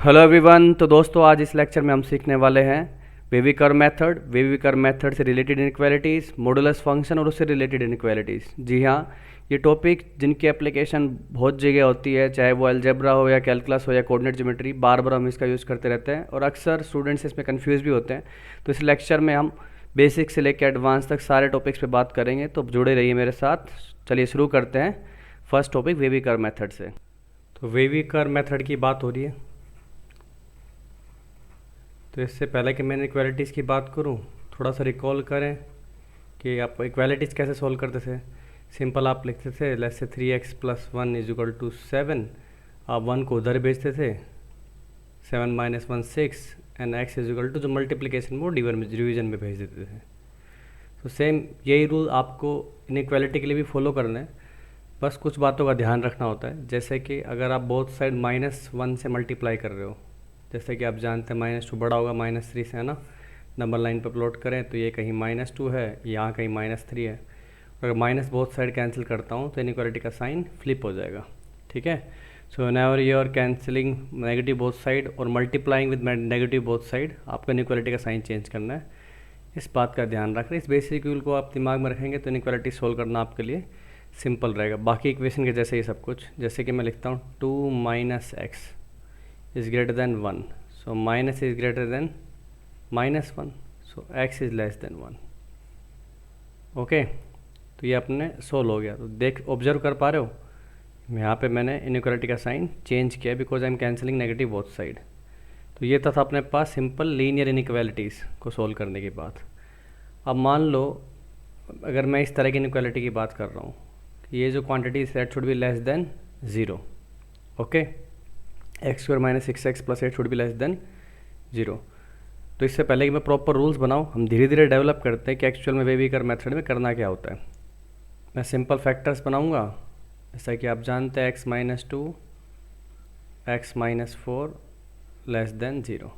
Hello everyone. तो दोस्तों आज इस लेक्चर में हम सीखने वाले हैं wavy curve method, wavy curve method से रिलेटेड इनइक्वालिटीज़, मॉडुलस फंक्शन और उससे रिलेटेड इनइक्वालिटीज़। जी हाँ, ये टॉपिक जिनकी एप्लीकेशन बहुत जगह होती है, चाहे वो अलजेब्रा हो या कैलकुलस हो या कोऑर्डिनेट ज्योमेट्री, बार बार हम इसका यूज़ करते रहते हैं और अक्सर स्टूडेंट्स इसमें कन्फ्यूज़ भी होते हैं। तो इस लेक्चर में हम बेसिक से लेकर एडवांस तक सारे टॉपिक्स पे बात करेंगे, तो जुड़े रहिए मेरे साथ। चलिए शुरू करते हैं first topic wavy curve method से। तो वेवी कर्व मेथड की बात हो रही है। तो इससे पहले कि मैं इक्वालिटीज़ की बात करूं, थोड़ा सा रिकॉल करें कि आप इक्वालिटीज़ कैसे सोल्व करते थे। सिंपल आप लिखते थे let's say 3x plus 1 is equal to 7। आप 1 को उधर भेजते थे, 7 minus 1 6 and x is equal to जो मल्टीप्लिकेशन वो डिवीजन में भेज देते थे। तो सेम यही रूल आपको इनइक्वालिटी के लिए भी फॉलो करना है। बस कुछ बातों का ध्यान रखना होता है, जैसे कि अगर आप बोथ साइड -1 से मल्टीप्लाई कर रहे हो, जैसे कि आप जानते हैं -2 बड़ा होगा -3 से, है ना। नंबर लाइन पर प्लॉट करें तो ये कहीं -2 है, यहाँ कहीं -3 है। अगर माइनस बोथ साइड कैंसिल करता हूँ तो इनइक्वालिटी का साइन फ्लिप हो जाएगा। ठीक है। So whenever you are cancelling negative both side और multiplying with negative both side, आपको इनइक्वालिटी का साइन चेंज करना है। इस बात का ध्यान रख रहे हैं। इस बेसिक रूल को आप दिमाग में रखेंगे तो इनइक्वालिटी सोल्व करना आपके लिए सिंपल रहेगा। बाकी इक्वेशन के जैसे ही सब कुछ, जैसे कि मैं लिखता हूँ 2 minus x is greater than 1, so minus is greater then -1, so x is less than 1। Okay, तो ये अपने सोल्व हो गया। तो देख ऑब्जर्व कर पा रहे हो, यहाँ पे मैंने इनइक्वालिटी का साइन चेंज किया because I am cancelling negative both side. तो ये था अपने पास सिंपल लीनियर इनइक्वालिटीज़ को सोल्व करने के बाद। अब मान लो अगर मैं इस तरह की इनइक्वालिटी की बात कर रहा हूँ, ये जो quantity set should be less than 0। Okay, x² minus 6x plus 8 should be less than 0। तो इससे पहले कि मैं प्रॉपर रूल्स बनाऊँ, हम धीरे धीरे डेवलप करते हैं कि एक्चुअल में वेवी कर्व मेथड में करना क्या होता है। मैं सिंपल फैक्टर्स बनाऊंगा, जैसा कि आप जानते हैं x minus 2, x minus 4 less than 0।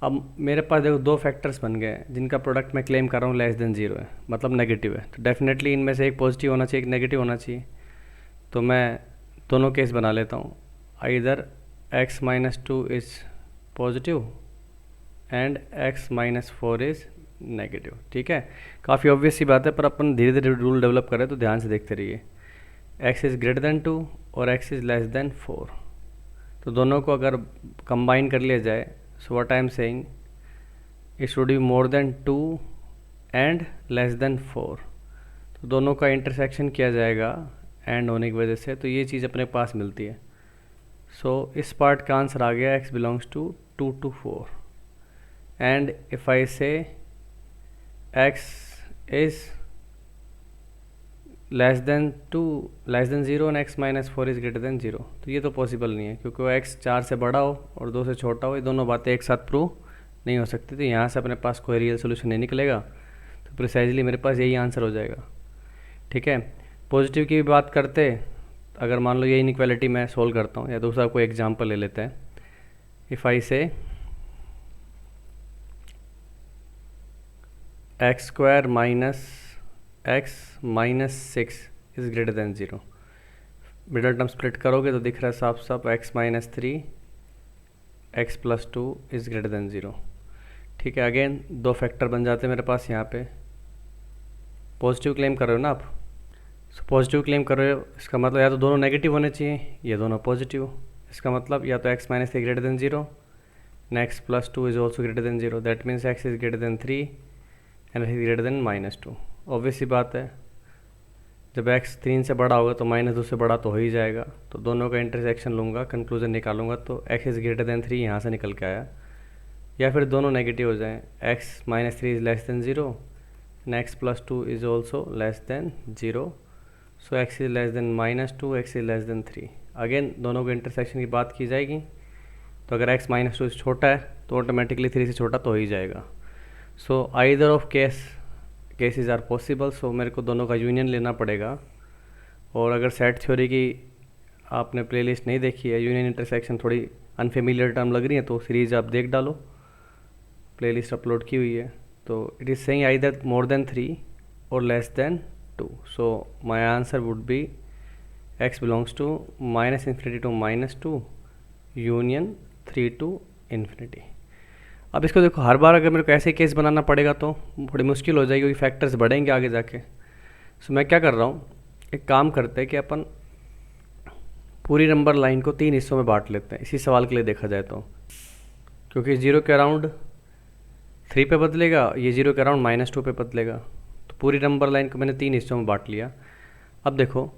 अब मेरे पास देखो दो फैक्टर्स बन गए जिनका प्रोडक्ट मैं क्लेम कर रहा हूँ लेस देन 0 है, मतलब नेगेटिव है। तो डेफिनेटली इनमें से एक पॉजिटिव होना चाहिए, एक नेगेटिव होना चाहिए। तो मैं दोनों केस बना लेता हूँ। Either x minus 2 is positive and x minus 4 is negative. ठीक है, काफ़ी ऑब्वियस सी बात है, पर अपन धीरे धीरे रूल डेवलप करें तो ध्यान से देखते रहिए। x इज़ ग्रेटर देन 2 और x इज़ लेस देन 4, तो दोनों को अगर कंबाइन कर लिया जाए, so what I am saying, it should be more than 2 and less then 4। तो दोनों का इंटरसेक्शन किया जाएगा एंड होने की वजह से, तो ये चीज़ अपने पास मिलती है। सो इस पार्ट का आंसर आ गया x belongs to 2 to 4। and if I say x is less than 2 less than 0 and x minus 4 is greater than 0, तो ये तो पॉसिबल नहीं है, क्योंकि वो x 4 से बड़ा हो और 2 से छोटा हो, ये दोनों बातें एक साथ प्रूव नहीं हो सकती। तो यहाँ से अपने पास कोई रियल सोल्यूशन नहीं निकलेगा, तो प्रिसाइजली मेरे पास यही आंसर हो जाएगा। ठीक है, पॉजिटिव की भी बात करते, अगर मान लो ये इनइक्वालिटी मैं सोल्व करता हूँ, या दूसरा कोई एग्जाम्पल ले लेते हैं। इफ़ आई से x² minus x minus 6 is greater than 0, middle term split करोगे तो दिख रहा है साफ साफ x minus 3 x plus 2 is greater than 0। ठीक है, अगेन दो फैक्टर बन जाते हैं मेरे पास। यहाँ पे पॉजिटिव क्लेम कर रहे हो ना आप, सो पॉजिटिव क्लेम कर रहे हो, इसका मतलब या तो दोनों नेगेटिव होने चाहिए या दोनों पॉजिटिव। इसका मतलब या तो x minus 3 greater than 0 and x plus 2 is also greater than 0, that means x is greater than 3 and x is greater than -2। Obvious सी बात है, जब x 3 से बड़ा होगा तो -2 से बड़ा तो हो ही जाएगा। तो दोनों का इंटरसेक्शन लूँगा, कंक्लूजन निकालूंगा, तो x इज़ ग्रेटर देन 3 यहाँ से निकल के आया। या फिर दोनों नेगेटिव हो जाएं, x minus 3 is less than 0 and x plus 2 is also less than 0, so x is less than -2, x is less than 3। Again दोनों के इंटरसेक्शन की बात की जाएगी, तो अगर x -2 से छोटा है तो ऑटोमेटिकली 3 से छोटा तो हो ही जाएगा। So either of cases are possible, so मेरे को दोनों का यूनियन लेना पड़ेगा। और अगर सेट थ्योरी की आपने प्लेलिस्ट नहीं देखी है, यूनियन इंटरसेक्शन थोड़ी अनफेमिलियर टर्म लग रही है, तो सीरीज़ आप देख डालो, प्लेलिस्ट अपलोड की हुई है। तो it is saying either more than 3 और less than 2, so my answer would be x belongs to -∞ to -2 union 3 to infinity. अब इसको देखो, हर बार अगर मेरे को ऐसे केस बनाना पड़ेगा तो थोड़ी मुश्किल हो जाएगी, क्योंकि फैक्टर्स बढ़ेंगे आगे जाके। सो मैं क्या कर रहा हूँ, एक काम करते हैं कि अपन पूरी नंबर लाइन को 3 हिस्सों में बांट लेते हैं, इसी सवाल के लिए देखा जाए तो। क्योंकि 0 के अराउंड 3 पे बदलेगा, ये 0 के अराउंड -2 पे बदलेगा, तो पूरी नंबर लाइन को मैंने 3 हिस्सों में बांट लिया। अब देखो,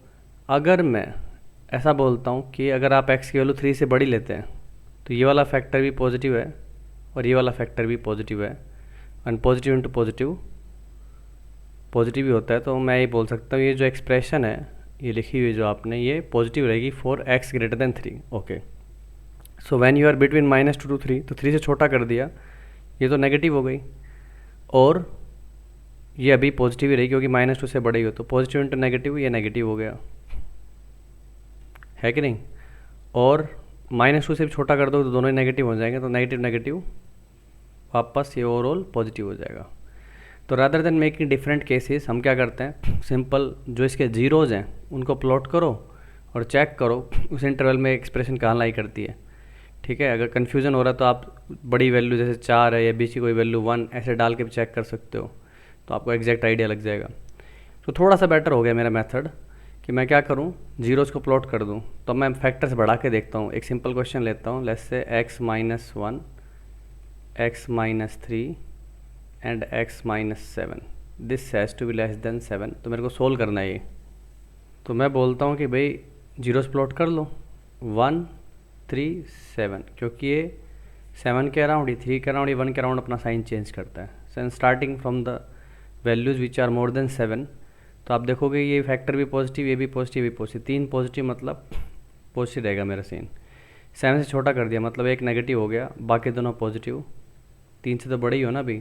अगर मैं ऐसा बोलता हूँ कि अगर आप x की वैल्यू 3 से बड़ी लेते हैं तो ये वाला फैक्टर भी पॉजिटिव है और ये वाला फैक्टर भी पॉजिटिव है, and positive into positive positive ही होता है। तो मैं ये बोल सकता हूँ ये जो एक्सप्रेशन है, ये लिखी हुई जो आपने, ये पॉजिटिव रहेगी for x greater than 3। Okay, so when you are between -2 to 3, तो 3 से छोटा कर दिया, ये तो नेगेटिव हो गई, और ये अभी पॉजिटिव ही रही क्योंकि -2 से बड़ी हो, तो पॉजिटिव इंटू नेगेटिव, ये नेगेटिव हो गया, है कि नहीं। और -2 से भी छोटा कर दो तो दोनों ही नेगेटिव हो जाएंगे, तो नेगेटिव नेगेटिव वापस ये ओवरऑल पॉजिटिव हो जाएगा। तो rather than making different cases, हम क्या करते हैं, सिंपल जो इसके जीरोज़ हैं उनको प्लॉट करो और चेक करो उस इंटरवल में एक्सप्रेशन कहाँ लाई करती है। ठीक है, अगर कन्फ्यूज़न हो रहा है तो आप बड़ी वैल्यू जैसे 4 है या बीच की कोई वैल्यू 1 ऐसे डाल के भी चेक कर सकते हो, तो आपको एग्जैक्ट आइडिया लग जाएगा। तो थोड़ा सा बेटर हो गया मेरा मेथड कि मैं क्या करूं, जीरोज़ को प्लॉट कर दूं। तो मैं फैक्टर्स बढ़ा के देखता हूं। एक सिंपल क्वेश्चन लेता हूं, let's say x-1, x-3 and x-7, this has to be less than 7। तो मेरे को सोल्व करना है ये। तो मैं बोलता हूं कि भाई जीरोज़ प्लॉट कर लो, 1, 3, 7, क्योंकि ये 7 के अराउंड, ये 3 के अराउंड, ये 1 के अराउंड अपना साइन चेंज करता है। So starting from the values which are more than 7, तो आप देखोगे ये फैक्टर भी पॉजिटिव, ये भी पॉजिटिव, ये पॉजिटिव, 3 पॉजिटिव मतलब पॉजिटिव रहेगा मेरा सीन। 7 से छोटा कर दिया मतलब एक नेगेटिव हो गया, बाकी दोनों पॉजिटिव। 3 से तो बड़ी हो ना अभी,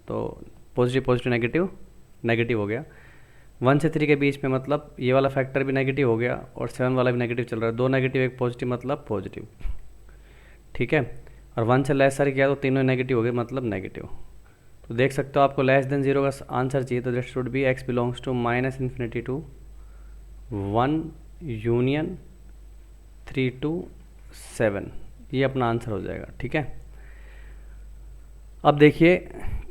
तो पॉजिटिव पॉजिटिव नेगेटिव नेगेटिव हो गया। 1 से 3 के बीच में मतलब ये वाला फैक्टर भी नेगेटिव हो गया और 7 वाला भी नेगेटिव चल रहा है, 2 नेगेटिव एक पॉजिटिव मतलब पॉजिटिव। ठीक है, और 1 से लेस सारी किया तो तीनों नेगेटिव हो गए मतलब नेगेटिव। तो देख सकते हो आपको लेस देन 0 का आंसर चाहिए, तो that should be x belongs to -∞ to 1 union 3 to 7, ये अपना आंसर हो जाएगा। ठीक है, अब देखिए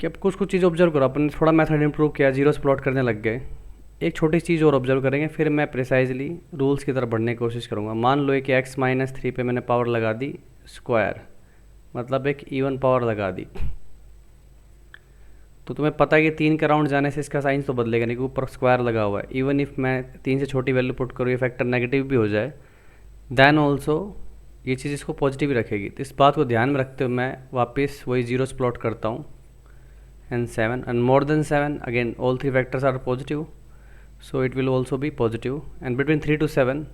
कि अब कुछ चीज़ ऑब्जर्व करो, अपन ने थोड़ा मेथड इंप्रूव किया, जीरोस प्लॉट करने लग गए। एक छोटी चीज़ और ऑब्जर्व करेंगे, फिर मैं प्रिसाइजली रूल्स की तरफ बढ़ने की कोशिश करूँगा। मान लो कि x-3 पे मैंने पावर लगा दी स्क्वायर, मतलब एक इवन पावर लगा दी, तो तुम्हें पता है कि 3 के राउंड जाने से इसका साइन तो बदलेगा नहीं, ऊपर स्क्वायर लगा हुआ है। इवन इफ मैं 3 से छोटी वैल्यू पुट करूँ, ये फैक्टर नेगेटिव भी हो जाए, देन ऑल्सो ये चीज़ इसको पॉजिटिव ही रखेगी। तो इस बात को ध्यान में रखते हुए मैं वापस वही जीरोस प्लॉट करता हूँ, and 7 and more than 7, again all 3 factors are positive, so it will also be positive. And between 3 to 7,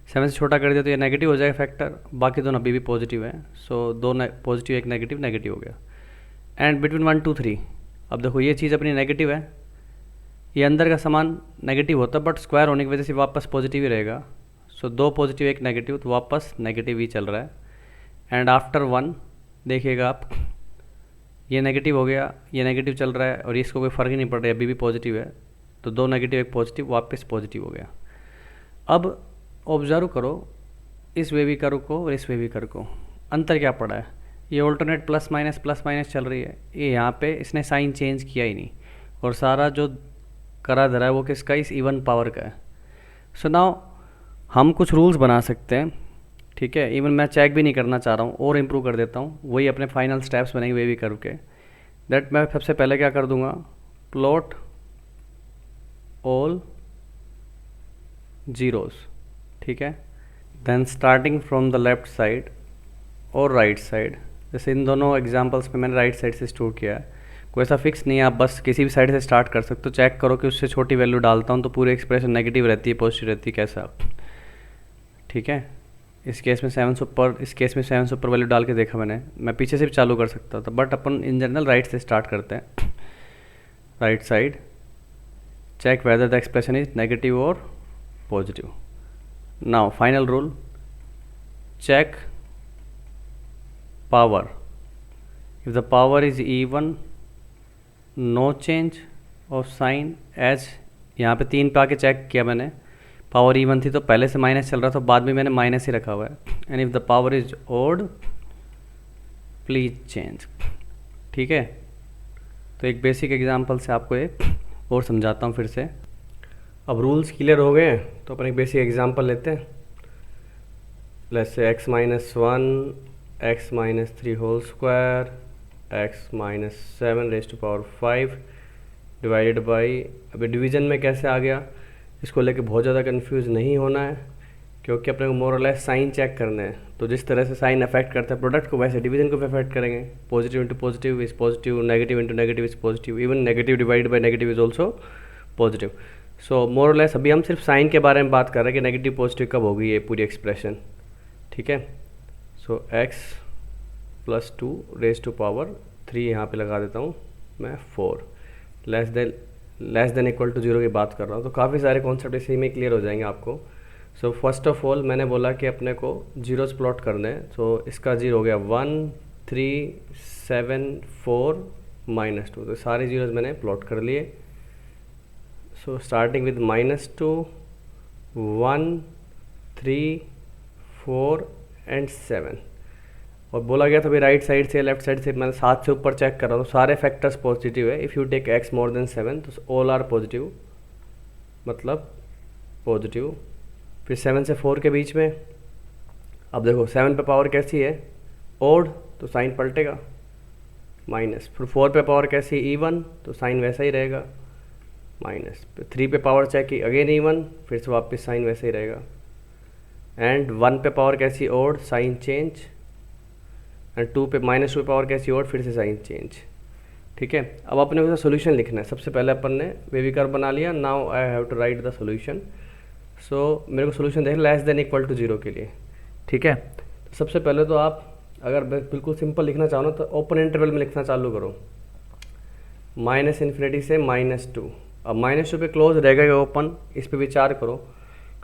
7 से छोटा कर दिया तो ये नेगेटिव हो जाएगा फैक्टर, बाकी दोनों अभी भी पॉजिटिव है, सो 2 पॉजिटिव एक नेगेटिव नेगेटिव हो गया। एंड बिटवीन 1 to 3, अब देखो ये चीज़ अपनी नेगेटिव है, ये अंदर का सामान नेगेटिव होता है बट स्क्वायर होने की वजह से वापस पॉजिटिव ही रहेगा। सो 2 पॉजिटिव एक नेगेटिव, तो वापस नेगेटिव ही चल रहा है। एंड आफ्टर 1 देखिएगा आप, ये नेगेटिव हो गया, ये नेगेटिव चल रहा है और इसको कोई फ़र्क ही नहीं पड़ रहा है, अभी भी पॉजिटिव है, तो 2 नेगेटिव एक पॉजिटिव, वापस पॉजिटिव हो गया। अब ऑब्जर्व करो इस वेवी कर्व को और इस वेवी कर्व को, अंतर क्या पड़ा है, ये ऑल्टरनेट प्लस माइनस चल रही है, ये यहाँ पे इसने साइन चेंज किया ही नहीं, और सारा जो करा धरा है वो किसका, इस इवन पावर का है। सो नाउ हम कुछ रूल्स बना सकते हैं। ठीक है, इवन मैं चेक भी नहीं करना चाह रहा हूँ और इम्प्रूव कर देता हूँ, वही अपने फाइनल स्टेप्स बनेंगे वेवी कर्व के। दैट मैं सबसे पहले क्या कर दूंगा, प्लॉट ऑल जीरोस। ठीक है, then starting from the left side और राइट साइड, जैसे इन दोनों एग्जांपल्स में मैंने राइट साइड से स्टोर किया है, कोई ऐसा फिक्स नहीं है, आप बस किसी भी साइड से स्टार्ट कर सकते हो। चेक करो कि उससे छोटी वैल्यू डालता हूँ तो पूरी एक्सप्रेशन नेगेटिव रहती है पॉजिटिव रहती है, कैसा। ठीक है, इस केस में 7 से ऊपर, इस केस में 7 से ऊपर वैल्यू डाल के देखा मैंने, मैं पीछे से भी चालू कर सकता था, बट अपन इन जनरल राइट से स्टार्ट करते हैं। Right side, check whether the expression is negative और positive. Now final rule, check power, if the power is even, no change of sign as, यहाँ पे 3 पे आके चेक किया मैंने, पावर इवन थी तो पहले से माइनस चल रहा था, बाद में मैंने माइनस ही रखा हुआ है। And if the power is odd, please change. ठीक है, तो एक बेसिक एग्जांपल से आपको एक और समझाता हूँ फिर से। अब रूल्स क्लियर हो गए हैं तो अपन एक बेसिक एग्जांपल लेते हैं। Let's say x minus 1 x minus 3 whole square x minus 7 raise to power 5 divided by, अभी डिवीज़न में कैसे आ गया इसको लेके बहुत ज़्यादा कंफ्यूज नहीं होना है, क्योंकि अपने को मोर और लेस साइन चेक करना है। तो जिस तरह से साइन अफेक्ट करता है प्रोडक्ट को, वैसे डिवीजन को भी अफेक्ट करेंगे। Positive into positive is positive, negative into negative is positive, even negative divide by negative is also positive. So more और लेस अभी हम सिर्फ साइन के बारे में बात कर रहे हैं कि नेगेटिव पॉजिटिव कब होगी ये पूरी एक्सप्रेशन। ठीक है, so x plus 2 raise to power 3 यहाँ पे लगा देता हूँ मैं 4 लेस देन इक्वल टू 0 की बात कर रहा हूँ। तो काफ़ी सारे कॉन्सेप्ट इसी में क्लियर हो जाएंगे आपको। सो फर्स्ट ऑफ ऑल मैंने बोला कि अपने को जीरोस प्लॉट करने हैं। सो इसका जीरो हो गया 1 3 7 4 -2, तो सारे जीरोस मैंने प्लॉट कर लिए। सो स्टार्टिंग विद -2 1 3 4 एंड 7, और बोला गया था भाई राइट साइड से लेफ्ट साइड से मैंने 7 से ऊपर चेक कर रहा हूँ, सारे फैक्टर्स पॉजिटिव है। If you take x more than 7 तो ऑल आर पॉजिटिव, मतलब पॉजिटिव। फिर 7 से 4 के बीच में, अब देखो 7 पे पावर कैसी है ओड, तो साइन पलटेगा माइनस। फिर 4 पे पावर कैसी इवन, तो साइन वैसा ही रहेगा माइनस। फिर 3 पे पावर चेक की अगेन इवन, फिर से वापस साइन वैसा ही रहेगा। एंड 1 पे पावर कैसी ओड, साइन चेंज। एंड 2 पे -2 पे पावर कैसी ओड, फिर से साइन चेंज। ठीक है, अब अपने को सोल्यूशन लिखना है। सबसे पहले अपन ने वेवी कर्व बना लिया, now I have to write the solution. So मेरे को सोल्यूशन देख लेस देन इक्वल टू 0 के लिए। ठीक है, तो सबसे पहले तो आप अगर बिल्कुल सिंपल लिखना चाहो ना तो ओपन इंटरवल में लिखना चालू करो, -∞ से -2। अब -2 पे क्लोज रहेगा ओपन, इस पे विचार करो,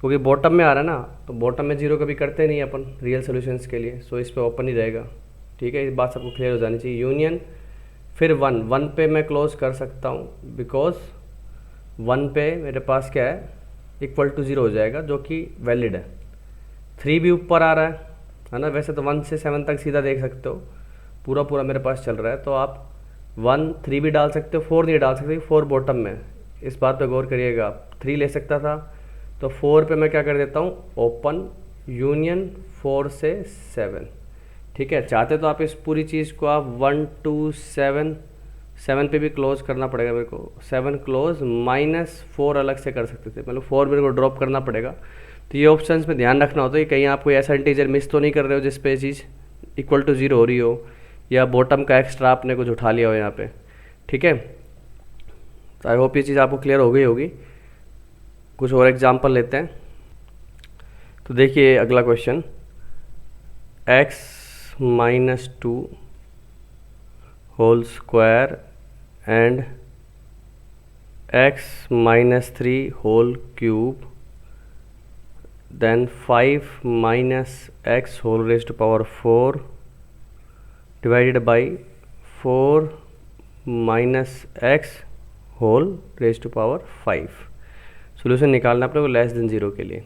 क्योंकि बॉटम में आ रहा है ना, तो बॉटम में 0 कभी करते नहीं अपन रियल सोल्यूशंस के लिए। सो इस पे ओपन ही रहेगा। ठीक है, इस बात सबको क्लियर हो जानी चाहिए। यूनियन, फिर 1 पे मैं क्लोज कर सकता हूँ, बिकॉज 1 पे मेरे पास क्या है इक्वल टू 0 हो जाएगा, जो कि वैलिड है। 3 भी ऊपर आ रहा है ना, वैसे तो 1 से 7 तक सीधा देख सकते हो, पूरा मेरे पास चल रहा है। तो आप 1 3 भी डाल सकते हो, 4 नहीं डाल सकते, 4 बॉटम में। इस बात पे गौर करिएगा, आप 3 ले सकता था, तो 4 पे मैं क्या कर देता हूँ ओपन, यूनियन 4 से 7। ठीक है, चाहते तो आप इस पूरी चीज़ को आप 1 2 7 पे भी क्लोज करना पड़ेगा मेरे को, 7 क्लोज -4 अलग से कर सकते थे, मतलब 4 मेरे को ड्रॉप करना पड़ेगा। तो ये ऑप्शंस में ध्यान रखना होता है कि कहीं आप कोई ऐसा इंटीजर मिस तो नहीं कर रहे हो जिस पे चीज़ इक्वल टू 0 हो रही हो, या बॉटम का एक्स्ट्रा आपने कुछ उठा लिया हो यहाँ पे। ठीक है, तो आई होप ये चीज़ आपको क्लियर हो गई होगी। कुछ और एग्जाम्पल लेते हैं। तो देखिए अगला question, x -2 whole square and x -3 whole cube, then 5 - x whole raised to power 4 divided by 4 - x whole raised to power 5। Solution निकालना अपने को लेस देन 0 के लिए।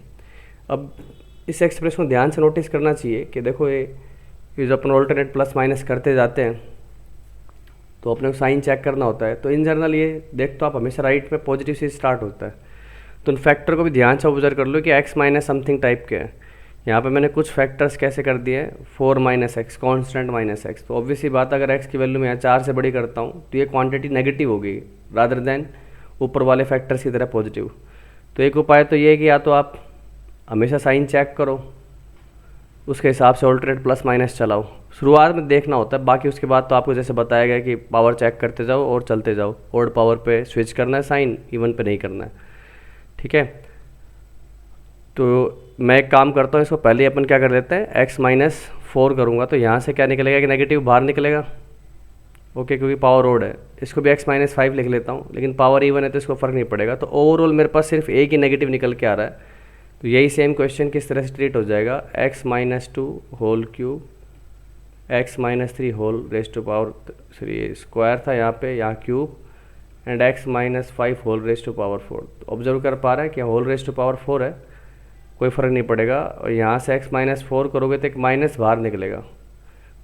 अब इस एक्सप्रेशन को ध्यान से नोटिस करना चाहिए कि देखो ये जो अपन ऑल्टरनेट प्लस माइनस करते जाते हैं तो अपने को साइन चेक करना होता है। तो इन जनरल ये देख तो आप हमेशा राइट में पॉजिटिव से स्टार्ट होता है, तो उन फैक्टर को भी ध्यान से ऑब्जर्व कर लो कि x माइनस समथिंग टाइप के है। यहाँ पे मैंने कुछ फैक्टर्स कैसे कर दिए, 4 - x कांस्टेंट -x। तो ऑब्वियसली बात, अगर x की वैल्यू मैं यहाँ 4 से बड़ी करता हूँ तो ये क्वांटिटी नेगेटिव होगी रादर देन ऊपर वाले फैक्टर्स की तरह पॉजिटिव। तो एक उपाय तो ये है कि या तो आप हमेशा साइन चेक करो, उसके हिसाब से ऑल्टरनेट प्लस माइनस चलाओ, शुरुआत में देखना होता है। बाकी उसके बाद तो आपको जैसे बताया गया कि पावर चेक करते जाओ और चलते जाओ, ऑड पावर पे स्विच करना है साइन, इवन पे नहीं करना है। ठीक है, तो मैं एक काम करता हूँ, इसको पहले अपन क्या कर देते हैं x -4 करूँगा, तो यहाँ से क्या निकलेगा कि नेगेटिव बाहर निकलेगा। ओके, क्योंकि पावर ओड है, इसको भी x -5 लिख लेता हूँ, लेकिन पावर इवन है तो इसको फ़र्क नहीं पड़ेगा। तो ओवरऑल मेरे पास सिर्फ एक ही नेगेटिव निकल के आ रहा है। तो यही सेम क्वेश्चन किस तरह से ट्रीट हो जाएगा, x -2 whole cube, x -3 whole raise to power 3 square था यहाँ पे, यहाँ cube, and x -5 whole raise to power 4। तो ऑब्जर्व कर पा रहा है कि होल रेज़ टू पावर 4 है, कोई फ़र्क नहीं पड़ेगा। और यहाँ से x -4 करोगे तो एक माइनस बाहर निकलेगा,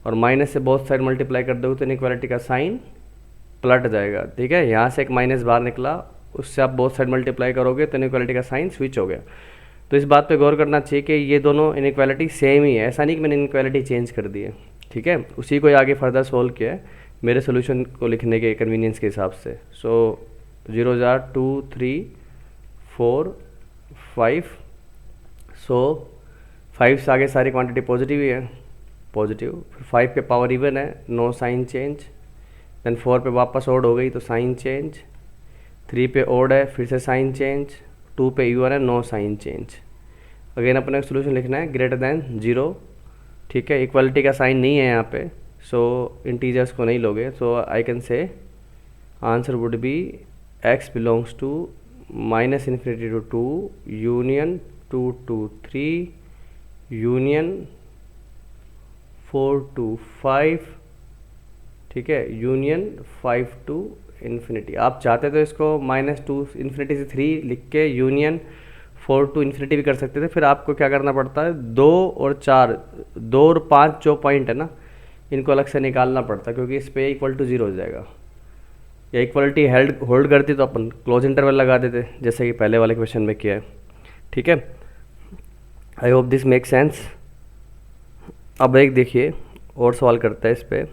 और माइनस से बोथ साइड मल्टीप्लाई कर दोगे तो इनइक्वालिटी का साइन पलट जाएगा। ठीक है, यहाँ से एक माइनस बाहर निकला, उससे आप बोथ साइड मल्टीप्लाई करोगे तो इनइक्वालिटी का साइन स्विच हो गया। तो इस बात पे गौर करना चाहिए कि ये दोनों इनइक्वालिटी सेम ही है, ऐसा नहीं कि मैंने इनइक्वालिटी चेंज कर दी है। ठीक है, उसी को आगे फर्दर सोल्व किया है मेरे सोल्यूशन को लिखने के कन्वीनियंस के हिसाब से। सो 0 जार 2 3 4 5। सो 5 से आगे सारी क्वांटिटी पॉजिटिव ही है, पॉजिटिव। 5 पे पावर इवन है, नो साइन चेंज। देन 4 पे वापस ओड हो गई तो साइन चेंज। 3 पे ओड है, फिर से साइन चेंज। 2 पे इवन है, नो साइन चेंज। अगेन अपने सोल्यूशन लिखना है ग्रेटर देन 0। ठीक है, इक्वालिटी का साइन नहीं है यहाँ पे, सो इंटीजर्स को नहीं लोगे। So I can say answer would be x belongs to -∞ to 2 union 2 to 3 union 4 to 5। ठीक है, यूनियन 5 to इन्फिनिटी। आप चाहते तो इसको -2 इन्फिनिटी से 3 लिख के यूनियन 4 to इन्फिनिटी भी कर सकते थे। फिर आपको क्या करना पड़ता है, 2 और 4, 2 और 5 जो पॉइंट है ना, इनको अलग से निकालना पड़ता है, क्योंकि इस पे इक्वल टू 0 हो जाएगा। या इक्वलिटी होल्ड करती तो अपन क्लोज इंटरवल लगा देते, जैसे कि पहले वाले क्वेश्चन में किया है। ठीक है, आई होप दिस मेक सेंस। अब एक देखिए और सवाल करता है, इस पर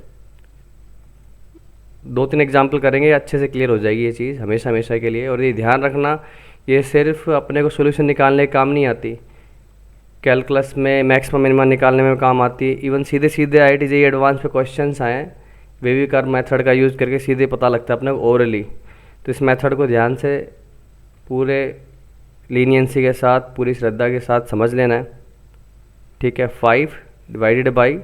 2-3 एग्जाम्पल करेंगे, अच्छे से क्लियर हो जाएगी ये चीज़ हमेशा हमेशा के लिए। और ये ध्यान रखना, ये सिर्फ अपने को सोल्यूशन निकालने का काम नहीं आती, कैलकुलस में मैक्सिमम मिनिमम निकालने में काम आती है। इवन सीधे सीधे IIT JEE एडवांस पे क्वेश्चंस आए वेवी कर्व मेथड का यूज़ करके, सीधे पता लगता है अपने को ओरली। तो इस मेथड को ध्यान से पूरे लीनियंसी के साथ, पूरी श्रद्धा के साथ समझ लेना है। ठीक है, 5 divided by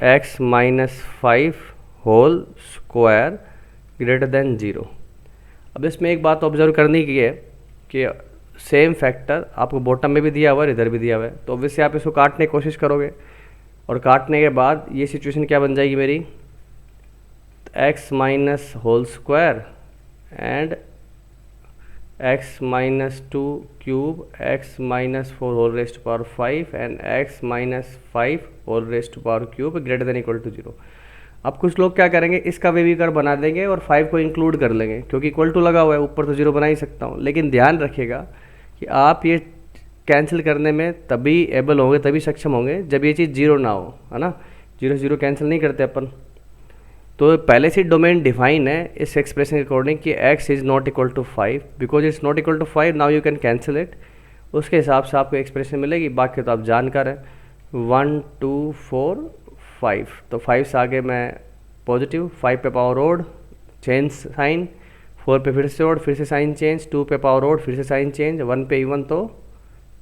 x - 5 whole square greater than 0। अब इसमें एक बात ऑब्जर्व करने की है कि सेम फैक्टर आपको बॉटम में भी दिया हुआ है, इधर भी दिया हुआ है। तो ऑब्वियसली आप इसको काटने की कोशिश करोगे, और काटने के बाद ये सिचुएशन क्या बन जाएगी मेरी, x - whole square and x - 2 cube x - 4 whole raised to power 5 and x - 5 whole raised to power cube greater than equal to 0। अब कुछ लोग क्या करेंगे, इसका वेवी कर्व बना देंगे और 5 को इंक्लूड कर लेंगे, क्योंकि इक्वल टू लगा हुआ है, ऊपर तो 0 बना ही सकता हूँ। लेकिन ध्यान रखिएगा कि आप ये कैंसिल करने में तभी एबल होंगे, तभी सक्षम होंगे जब ये चीज़ 0 ना हो, है ना। 0 से 0 कैंसिल नहीं करते अपन। तो पहले से डोमेन डिफाइन है इस एक्सप्रेशन के अकॉर्डिंग कि x is not equal to 5, because it's not equal to 5 now you can cancel it. उसके हिसाब से आपको एक्सप्रेशन मिलेगी, बाकी तो आप जानकार हैं। 1 2 4 5, तो 5 से आगे मैं पॉजिटिव, 5 पे पावर ओड चेंज साइन, 4 पे फिर से ओड फिर से साइन चेंज, 2 पे पावर ओड फिर से साइन चेंज, 1 पे इवन तो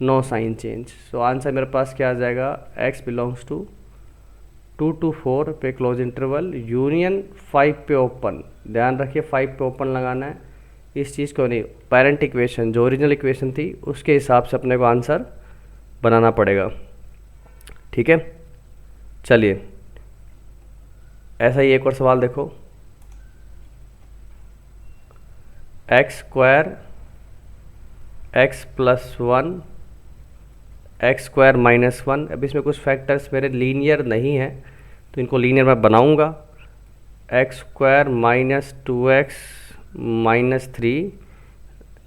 no sign change. So answer मेरे पास क्या आ जाएगा, x बिलोंग्स टू 2 to 4 पे क्लोज इंटरवल यूनियन 5 पे ओपन। ध्यान रखिए 5 पे ओपन लगाना है, इस चीज़ को नहीं। पेरेंट इक्वेशन जो ओरिजिनल इक्वेशन थी उसके हिसाब से अपने को आंसर बनाना पड़ेगा। ठीक है, चलिए ऐसा ही एक और सवाल देखो, x square x plus 1 x square -1। अब इसमें कुछ फैक्टर्स मेरे लीनियर नहीं है, तो इनको लीनियर मैं बनाऊंगा। x square -2x -3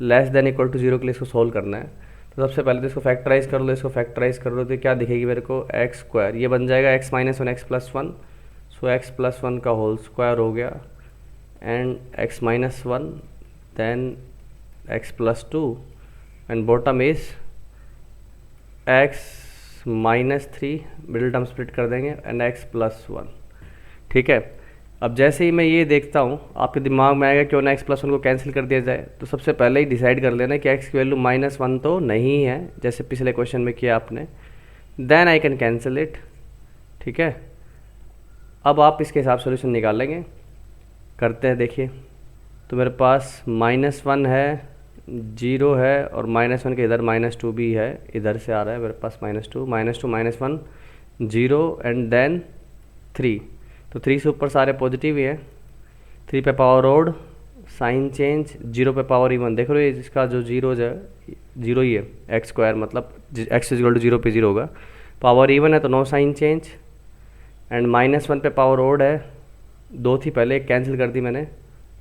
less than equal to 0 के लिए इसको सोल्व करना है। तो सबसे पहले तो इसको फैक्टराइज कर लो, इसको फैक्टराइज कर लो तो क्या दिखेगी मेरे को, x स्क्वायर ये बन जाएगा x - 1 x plus 1। So x plus 1 का होल स्क्वायर हो गया and x -1 then x plus 2 and bottom is x -3, middle term split कर देंगे एंड x प्लस 1। ठीक है, अब जैसे ही मैं ये देखता हूँ आपके दिमाग में आएगा क्यों ना x प्लस 1 को कैंसिल कर दिया जाए। तो सबसे पहले ही डिसाइड कर लेना कि x की वैल्यू -1 तो नहीं है, जैसे पिछले क्वेश्चन में किया आपने। Then I can cancel it. ठीक है, अब आप इसके हिसाब से सोल्यूशन निकालेंगे, करते हैं। देखिए तो मेरे पास -1 है, 0 है और -1 के इधर -2 भी है, इधर से आ रहा है मेरे पास -2 -1 0 एंड देन 3। तो 3 से ऊपर सारे पॉजिटिव ही है। 3 पे पावर ओड साइन चेंज, 0 पे पावर इवन। देख रहे हो जिसका जो 0 ही है, x स्क्वायर मतलब x = 0 पे 0 होगा। पावर इवन है तो नो साइन चेंज एंड -1 पे पावर ओड है, 2 थी पहले, एक कैंसिल कर दी मैंने,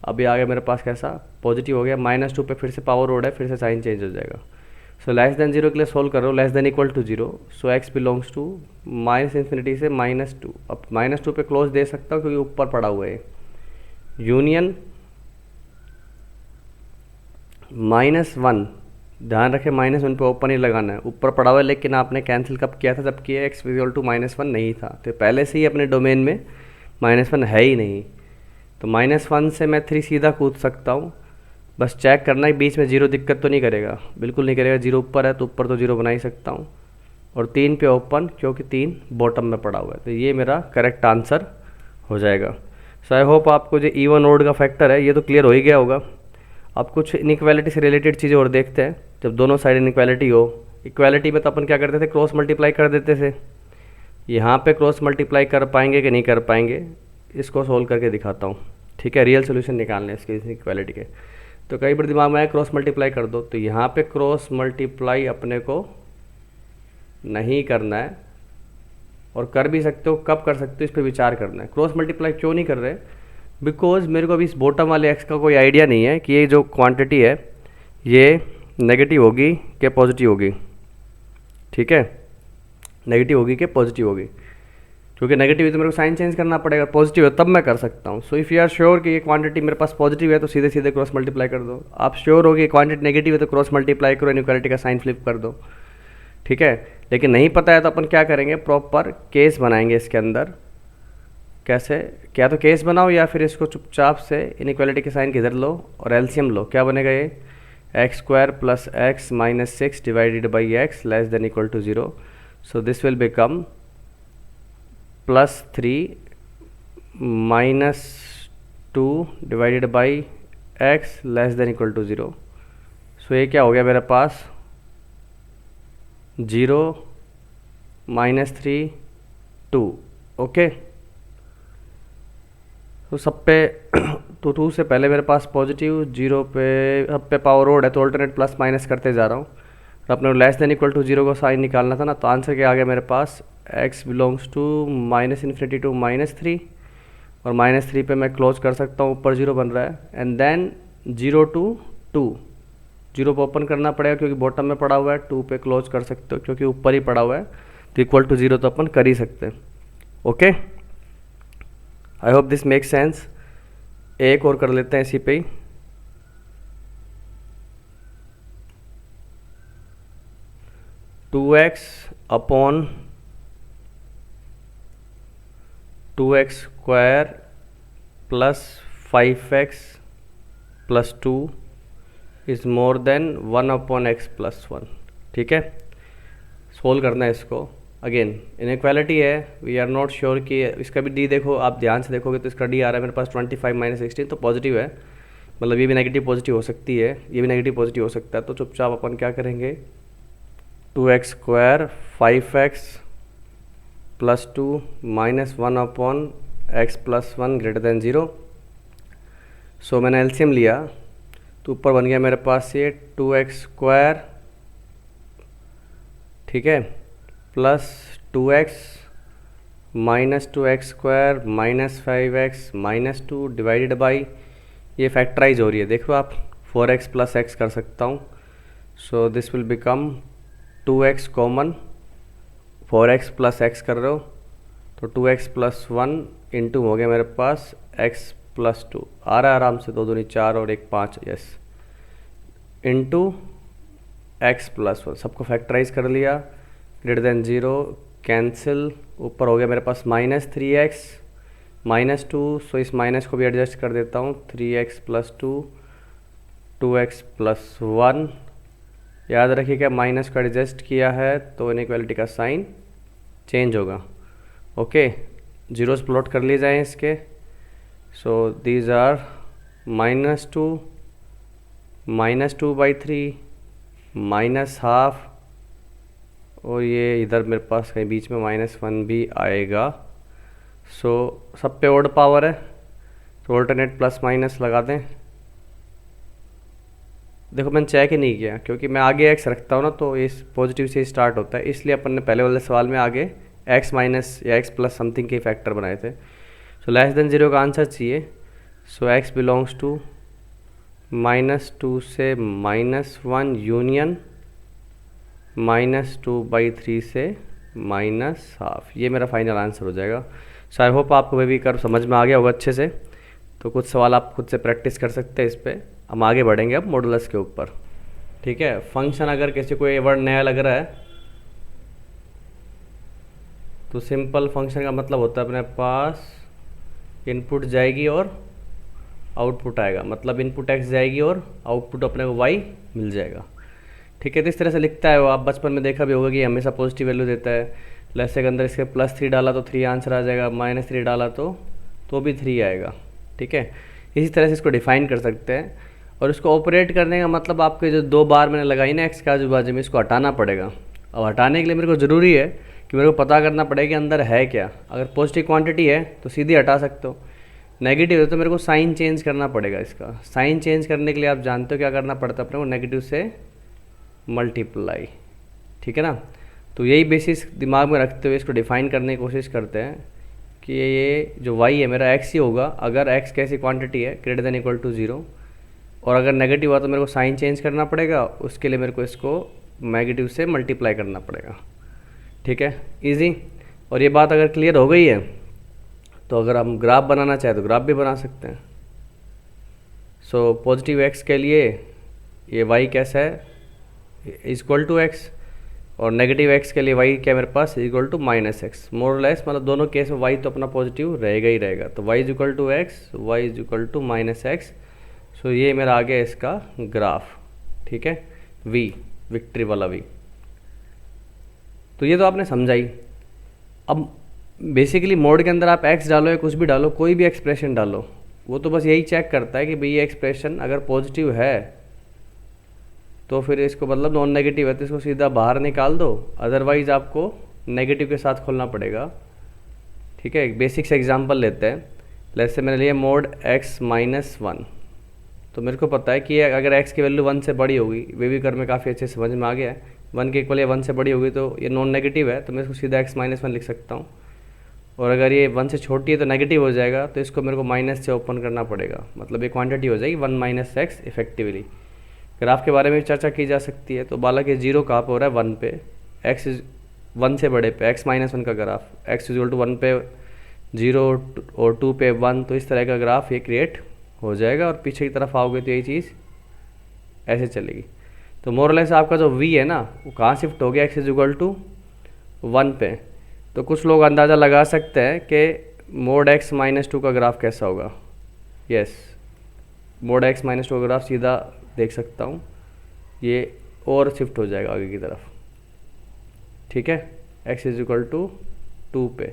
अभी आगे मेरे पास कैसा पॉजिटिव हो गया। -2 पे फिर से पावर ओड है, फिर से साइन चेंज हो जाएगा। सो लेस देन 0 के लिए सोल्व कर रहा हूँ, less than equal to 0, so x belongs to -∞ से -2। अब -2 पे क्लोज दे सकता हूँ क्योंकि ऊपर पड़ा हुआ है, यूनियन -1, ध्यान रखें -1 पे ओपन ही लगाना है, ऊपर पड़ा हुआ है, लेकिन आपने कैंसिल कब किया था, जब किया x इक्वल टू -1 नहीं था, तो पहले से ही अपने डोमेन में -1 है ही नहीं, तो -1 से मैं 3 सीधा कूद सकता हूँ। बस चेक करना है बीच में 0 दिक्कत तो नहीं करेगा, बिल्कुल नहीं करेगा, 0 ऊपर है तो ऊपर तो 0 बना ही सकता हूँ, और 3 पे ओपन क्योंकि 3 बॉटम में पड़ा हुआ है, तो ये मेरा करेक्ट आंसर हो जाएगा। सो आई होप आपको जो इवन ओड का फैक्टर है ये तो क्लियर हो ही गया होगा। अब कुछ इनइक्वालिटी से रिलेटेड चीज़ें और देखते हैं। जब दोनों साइड इनइक्वालिटी हो, इक्वालिटी में तो अपन क्या करते थे, क्रॉस मल्टीप्लाई कर देते थे। यहाँ पे क्रॉस मल्टीप्लाई कर पाएंगे कि नहीं कर पाएंगे, इसको सोल्व करके दिखाता हूँ, ठीक है। रियल सोल्यूशन निकालने इसके इक्वालिटी के, तो कई बार दिमाग में आया क्रॉस मल्टीप्लाई कर दो, तो यहाँ पे क्रॉस मल्टीप्लाई अपने को नहीं करना है, और कर भी सकते हो, कब कर सकते हो इस पर विचार करना है। क्रॉस मल्टीप्लाई क्यों नहीं कर रहे, बिकॉज मेरे को अभी इस बॉटम वाले एक्स का कोई आइडिया नहीं है कि ये जो क्वांटिटी है ये नेगेटिव होगी कि पॉजिटिव होगी, ठीक है, नेगेटिव होगी कि पॉजिटिव होगी, क्योंकि नेगेटिव है तो मेरे को साइन चेंज करना पड़ेगा, पॉजिटिव है तब मैं कर सकता हूँ। So if you are sure कि ये क्वांटिटी मेरे पास पॉजिटिव है तो सीधे सीधे क्रॉस मल्टीप्लाई कर दो, आप श्योर हो कि क्वांटिटी नेगेटिव है तो क्रॉस मल्टीप्लाई करो, इनइक्वालिटी का साइन फ्लिप कर दो, ठीक है। लेकिन नहीं पता है तो अपन क्या करेंगे, प्रॉपर केस बनाएंगे इसके अंदर। कैसे, क्या तो केस बनाओ या फिर इसको चुपचाप से इनइक्वालिटी के साइन किधर लो और एलसीएम लो, क्या बनेगा ये x² + x - 6 divided by x less than equal to 0। So this will become +3 - 2 divided by x less than equal to 0। So ये क्या हो गया मेरे पास 0 -3 2, ओके। तो सब पे तो 2 से पहले मेरे पास पॉजिटिव, 0 पे सब पे पावर ओड है तो ऑल्टरनेट प्लस माइनस करते जा रहा हूँ। तो अपने लेस देन इक्वल टू 0 को साइन निकालना था ना, तो आंसर क्या आ गया मेरे पास, x बिलोंग्स टू -∞ टू -3, और -3 पे मैं क्लोज कर सकता हूँ, ऊपर 0 बन रहा है, एंड देन 0 to 2, 0 पे ओपन करना पड़ेगा क्योंकि बॉटम में पड़ा हुआ है, 2 पे क्लोज कर सकते हो क्योंकि ऊपर ही पड़ा हुआ है, तो इक्वल टू 0 तो अपन कर ही सकते हैं, okay. I hope this make sense. एक और कर लेते हैं इसी पे ही, two x upon 2x² plus 5x plus 2 is more than 1/x plus 1, ठीक है। सोल्व करना है इसको, अगेन इनइक्वालिटी है, वी आर नॉट श्योर कि इसका भी डी देखो, आप ध्यान से देखोगे तो इसका डी आ रहा है मेरे पास 25 - 16, तो पॉजिटिव है, मतलब ये भी नेगेटिव पॉजिटिव हो सकती है, ये भी नेगेटिव पॉजिटिव हो सकता है, तो चुपचाप अपन क्या करेंगे, 2x² 5x plus 2 -1/x plus 1 greater than 0। सो मैंने एलसीएम लिया तो ऊपर बन गया मेरे पास ये 2x², ठीक है, plus 2x -2x² -5x -2 divided by, ये फैक्टराइज हो रही है, देखो आप 4x प्लस x कर सकता हूँ। सो this will become 2x common, 4x plus x कर रहे हो तो 2x प्लस 1 इंटू हो गया मेरे पास x प्लस 2, आ रहा है आराम से, 2 दूनी 4 और 1 5, यस, इंटू x प्लस 1, सबको फैक्टराइज कर लिया, ग्रेटर देन 0 कैंसिल, ऊपर हो गया मेरे पास -3x -2, सो इस माइनस को भी एडजस्ट कर देता हूँ, 3x प्लस 2 2x प्लस 1, याद रखिएगा माइनस को एडजस्ट किया है तो इनइक्वालिटी का साइन चेंज होगा, ओके। जीरोस प्लॉट कर लिए जाएँ इसके, सो दीज आर -2 -2/3 -½ और ये इधर मेरे पास कहीं बीच में -1 भी आएगा। सो सब पे ऑड पावर है तो ऑल्टरनेट प्लस माइनस लगा दें। देखो मैंने चेक ही नहीं किया क्योंकि मैं आगे x रखता हूँ ना तो इस पॉजिटिव से स्टार्ट होता है, इसलिए अपन ने पहले वाले सवाल में आगे एक्स माइनस या एक्स प्लस समथिंग के फैक्टर बनाए थे। सो लेस देन 0 का आंसर चाहिए। सो एक्स बिलोंग्स टू -2 से -1 यूनियन -2/3 से -12। ये मेरा फाइनल आंसर हो जाएगा। सो आई होप आपको भी कर समझ में आ गया होगा अच्छे से। तो कुछ सवाल आप खुद से प्रैक्टिस कर सकते हैं इस पर। हम आगे बढ़ेंगे अब मॉडुलस के ऊपर। ठीक है, फंक्शन अगर किसी को ये वर्ड नया लग रहा है तो सिंपल फंक्शन का मतलब होता है अपने पास इनपुट जाएगी और आउटपुट आएगा, मतलब इनपुट x जाएगी और आउटपुट अपने को y मिल जाएगा। ठीक है, तो इस तरह से लिखता है वो। आप बचपन में देखा भी होगा कि हमेशा पॉजिटिव वैल्यू देता है। लेसे के अंदर इसके +3 डाला तो 3 आंसर आ जाएगा, -3 डाला तो भी 3 आएगा। ठीक है, इसी तरह से इसको डिफाइन कर सकते हैं। और इसको ऑपरेट करने का मतलब आपके जो 2 बार मैंने लगाई ना एक्स के आजू बाजू में, इसको हटाना पड़ेगा। अब हटाने के लिए मेरे को ज़रूरी है कि मेरे को पता करना पड़ेगा कि अंदर है क्या। अगर पॉजिटिव क्वांटिटी है तो सीधे हटा सकते हो, नेगेटिव है तो मेरे को साइन चेंज करना पड़ेगा। इसका साइन चेंज करने के लिए आप जानते हो क्या करना पड़ता है अपने को, नेगेटिव से मल्टीप्लाई। ठीक है ना, तो यही बेसिस दिमाग में रखते हुए इसको डिफाइन करने की कोशिश करते हैं कि ये जो y है मेरा x ही होगा अगर x कैसी क्वांटिटी है ग्रेटर देन इक्वल टू 0, और अगर नेगेटिव हुआ तो मेरे को साइन चेंज करना पड़ेगा। उसके लिए मेरे को इसको नेगेटिव से मल्टीप्लाई करना पड़ेगा। ठीक है, इजी। और ये बात अगर क्लियर हो गई है तो अगर हम ग्राफ बनाना चाहें तो ग्राफ भी बना सकते हैं। सो पॉजिटिव x के लिए ये y कैसा है, इक्वल टू x, और नेगेटिव x के लिए y क्या मेरे पास इक्वल टू -x। मोर और लेस मतलब दोनों केस में y तो अपना पॉजिटिव रहेगा ही रहेगा। तो y is equal to x, y is equal to -x। So ये मेरा आ गया इसका ग्राफ। ठीक है, v, विक्ट्री वाला v। तो ये तो आपने समझाई। अब बेसिकली मोड के अंदर आप x डालो या कुछ भी डालो, कोई भी एक्सप्रेशन डालो, वो तो बस यही चेक करता है कि भाई ये एक्सप्रेशन अगर पॉजिटिव है तो फिर इसको मतलब नॉन नेगेटिव है तो इसको सीधा बाहर निकाल दो, अदरवाइज़ आपको नेगेटिव के साथ खोलना पड़ेगा। ठीक है, एक बेसिक से एग्जांपल लेते हैं। लेट्स से मैंने लिया मोड x-1, तो मेरे को पता है कि अगर x की वैल्यू 1 से बड़ी होगी, वे भी कर में काफ़ी अच्छे समझ में आ गया है, 1 के इक्वल या 1 से बड़ी होगी तो ये नॉन नेगेटिव है, तो मैं इसको सीधा x-1 लिख सकता हूँ। और अगर ये 1 से छोटी है तो नेगेटिव हो जाएगा, तो इसको मेरे को माइनस से ओपन करना पड़ेगा, मतलब ये क्वांटिटी हो जाएगी 1 - x इफेक्टिवली। ग्राफ के बारे में चर्चा की जा सकती है। तो बाला के 0 कहाँ पर हो रहा है, 1 पे, x 1 से बड़े पे, x-1 का ग्राफ, x इक्वल टू 1 पे 0 और 2 पे 1, तो इस तरह का ग्राफ ये क्रिएट हो जाएगा। और पीछे की तरफ आओगे तो यही चीज़ ऐसे चलेगी। तो मोरलेस आपका जो v है ना वो कहाँ शिफ्ट हो गया, x इक्वल टू 1 पे। तो कुछ लोग अंदाज़ा लगा सकते हैं कि मोड x-2 का ग्राफ कैसा होगा। यस, मोड x-2 का ग्राफ सीधा देख सकता हूँ, ये और शिफ्ट हो जाएगा आगे की तरफ। ठीक है, x इक्वल टू 2 पे।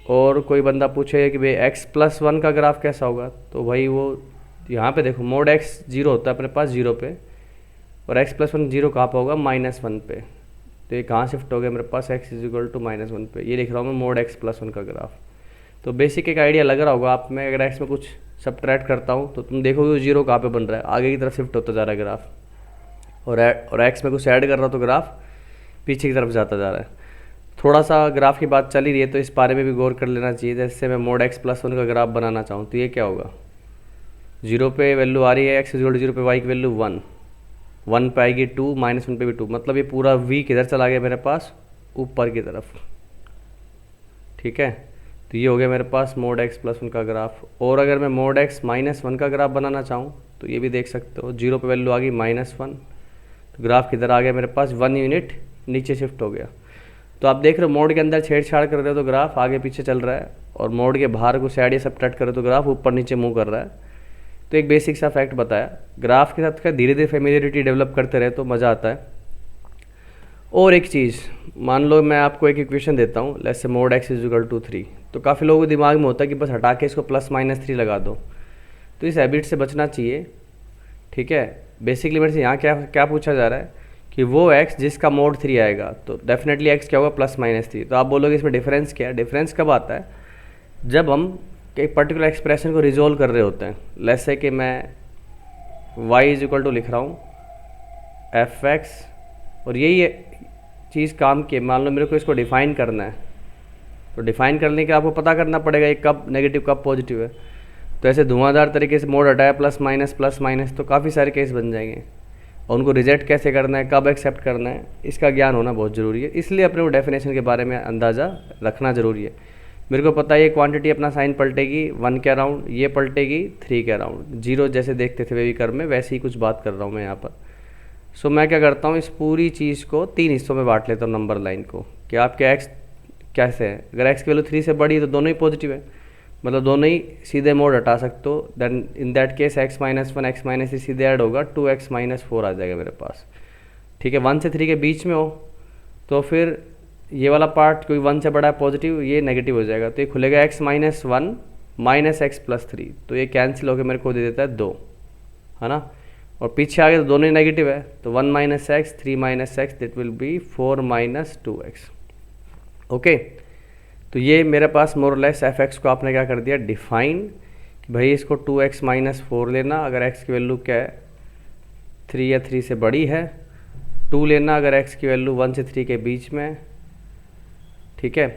और कोई बंदा पूछे कि भाई x+1 का ग्राफ कैसा होगा, तो भाई वो यहाँ पे देखो मोड x 0 होता है अपने पास 0 पे, और x+1 0 कहाँ पर होगा, -1 पे। तो ये कहाँ शिफ्ट हो गया मेरे पास, x इक्वल टू -1 पे। ये लिख रहा हूँ मैं मोड x+1 का ग्राफ। तो बेसिक एक आइडिया लग रहा होगा आप में। अगर x में कुछ सब्ट्रैक्ट करता हूँ तो तुम देखोगे 0 कहाँ पे बन रहा है, आगे की तरफ शिफ्ट होता जा रहा है ग्राफ। और x में कुछ ऐड कर रहा हो तो ग्राफ पीछे की तरफ जाता जा रहा है। थोड़ा सा ग्राफ की बात चल ही रही है तो इस बारे में भी गौर कर लेना चाहिए। जैसे मैं मोड x+1 का ग्राफ बनाना चाहूँ तो ये क्या होगा, 0 पे वैल्यू आ रही है x इक्वल टू 0 पे, y की वैल्यू 1 पे आएगी 2, -1 पे भी 2, मतलब ये पूरा v किधर चला गया मेरे पास, ऊपर की तरफ। ठीक है, तो ये हो गया मेरे पास मोड x+1 का ग्राफ। और अगर मैं मोड x-1 का ग्राफ बनाना चाहूँ तो ये भी देख सकते हो, 0 पे वैल्यू आ गई -1, तो ग्राफ किधर आ गया मेरे पास, 1 यूनिट नीचे शिफ्ट हो गया। तो आप देख रहे हो मोड के अंदर छेड़छाड़ कर रहे हो तो ग्राफ आगे पीछे चल रहा है, और मोड के बाहर को ऐड या सब्ट्रैक्ट करो तो ग्राफ ऊपर नीचे मूव कर रहा है। तो एक बेसिक सा फैक्ट बताया। ग्राफ के साथ का धीरे धीरे फेमिलियरिटी डेवलप करते रहे तो मज़ा आता है। और एक चीज़, मान लो मैं आपको एक इक्वेशन देता हूँ, let's say mode x equal to 3, तो काफ़ी लोगों के दिमाग में होता है कि बस हटा के इसको +-3 लगा दो। तो इस हैबिट से बचना चाहिए। ठीक है, बेसिकली मेरे से यहाँ क्या क्या पूछा जा रहा है कि वो x जिसका मोड 3 आएगा, तो डेफिनेटली x क्या होगा, +-3। तो आप बोलोगे इसमें डिफरेंस क्या है। डिफरेंस कब आता है, जब हम एक पर्टिकुलर एक्सप्रेशन को रिजोल्व कर रहे होते हैं। लेट्स से कि मैं y इक्वल टू लिख रहा हूँ fx, और यही चीज़ काम की, मान लो मेरे को इसको डिफाइन करना है तो डिफाइन करने के आपको पता करना पड़ेगा ये कब नेगेटिव कब पॉजिटिव है। तो ऐसे धुआंधार तरीके से मोड हटाया प्लस माइनस तो काफ़ी सारे केस बन जाएंगे, और उनको रिजेक्ट कैसे करना है, कब एक्सेप्ट करना है, इसका ज्ञान होना बहुत ज़रूरी है। इसलिए अपने को डेफिनेशन के बारे में अंदाज़ा रखना ज़रूरी है। मेरे को पता है ये क्वांटिटी अपना साइन पलटेगी 1 के अराउंड, ये पलटेगी 3 के अराउंड, 0 जैसे देखते थे वेवी कर्व में वैसे ही कुछ बात कर रहा हूँ मैं यहाँ पर। सो मैं क्या करता हूँ, इस पूरी चीज़ को 3 हिस्सों में बांट लेता हूँ नंबर लाइन को, कि आपके एक्स कैसे है। अगर एक्स की वैल्यू 3 से बड़ी है तो दोनों ही पॉजिटिव है, मतलब दोनों ही सीधे मोड हटा सकते हो। Then in that case x minus 1 x minus 3 सीधे ऐड होगा, 2x माइनस 4 आ जाएगा मेरे पास। ठीक है, 1 से 3 के बीच में हो तो फिर ये वाला पार्ट कोई 1 से बड़ा है पॉजिटिव, ये नेगेटिव हो जाएगा, तो ये खुलेगा x minus 1 minus x plus 3, तो ये कैंसिल होकर मेरे को दे देता है 2, है ना। और पीछे आगे तो दोनों ही नेगेटिव है, तो 1 minus x 3 minus x that will B 4 minus 2x। Okay, तो ये मेरे पास मोर लेस एफ एक्स को आपने क्या कर दिया डिफाइन, कि भाई इसको 2x माइनस 4 लेना अगर x की वैल्यू क्या है 3 या 3 से बड़ी है, 2 लेना अगर x की वैल्यू 1 से 3 के बीच में है, ठीक है,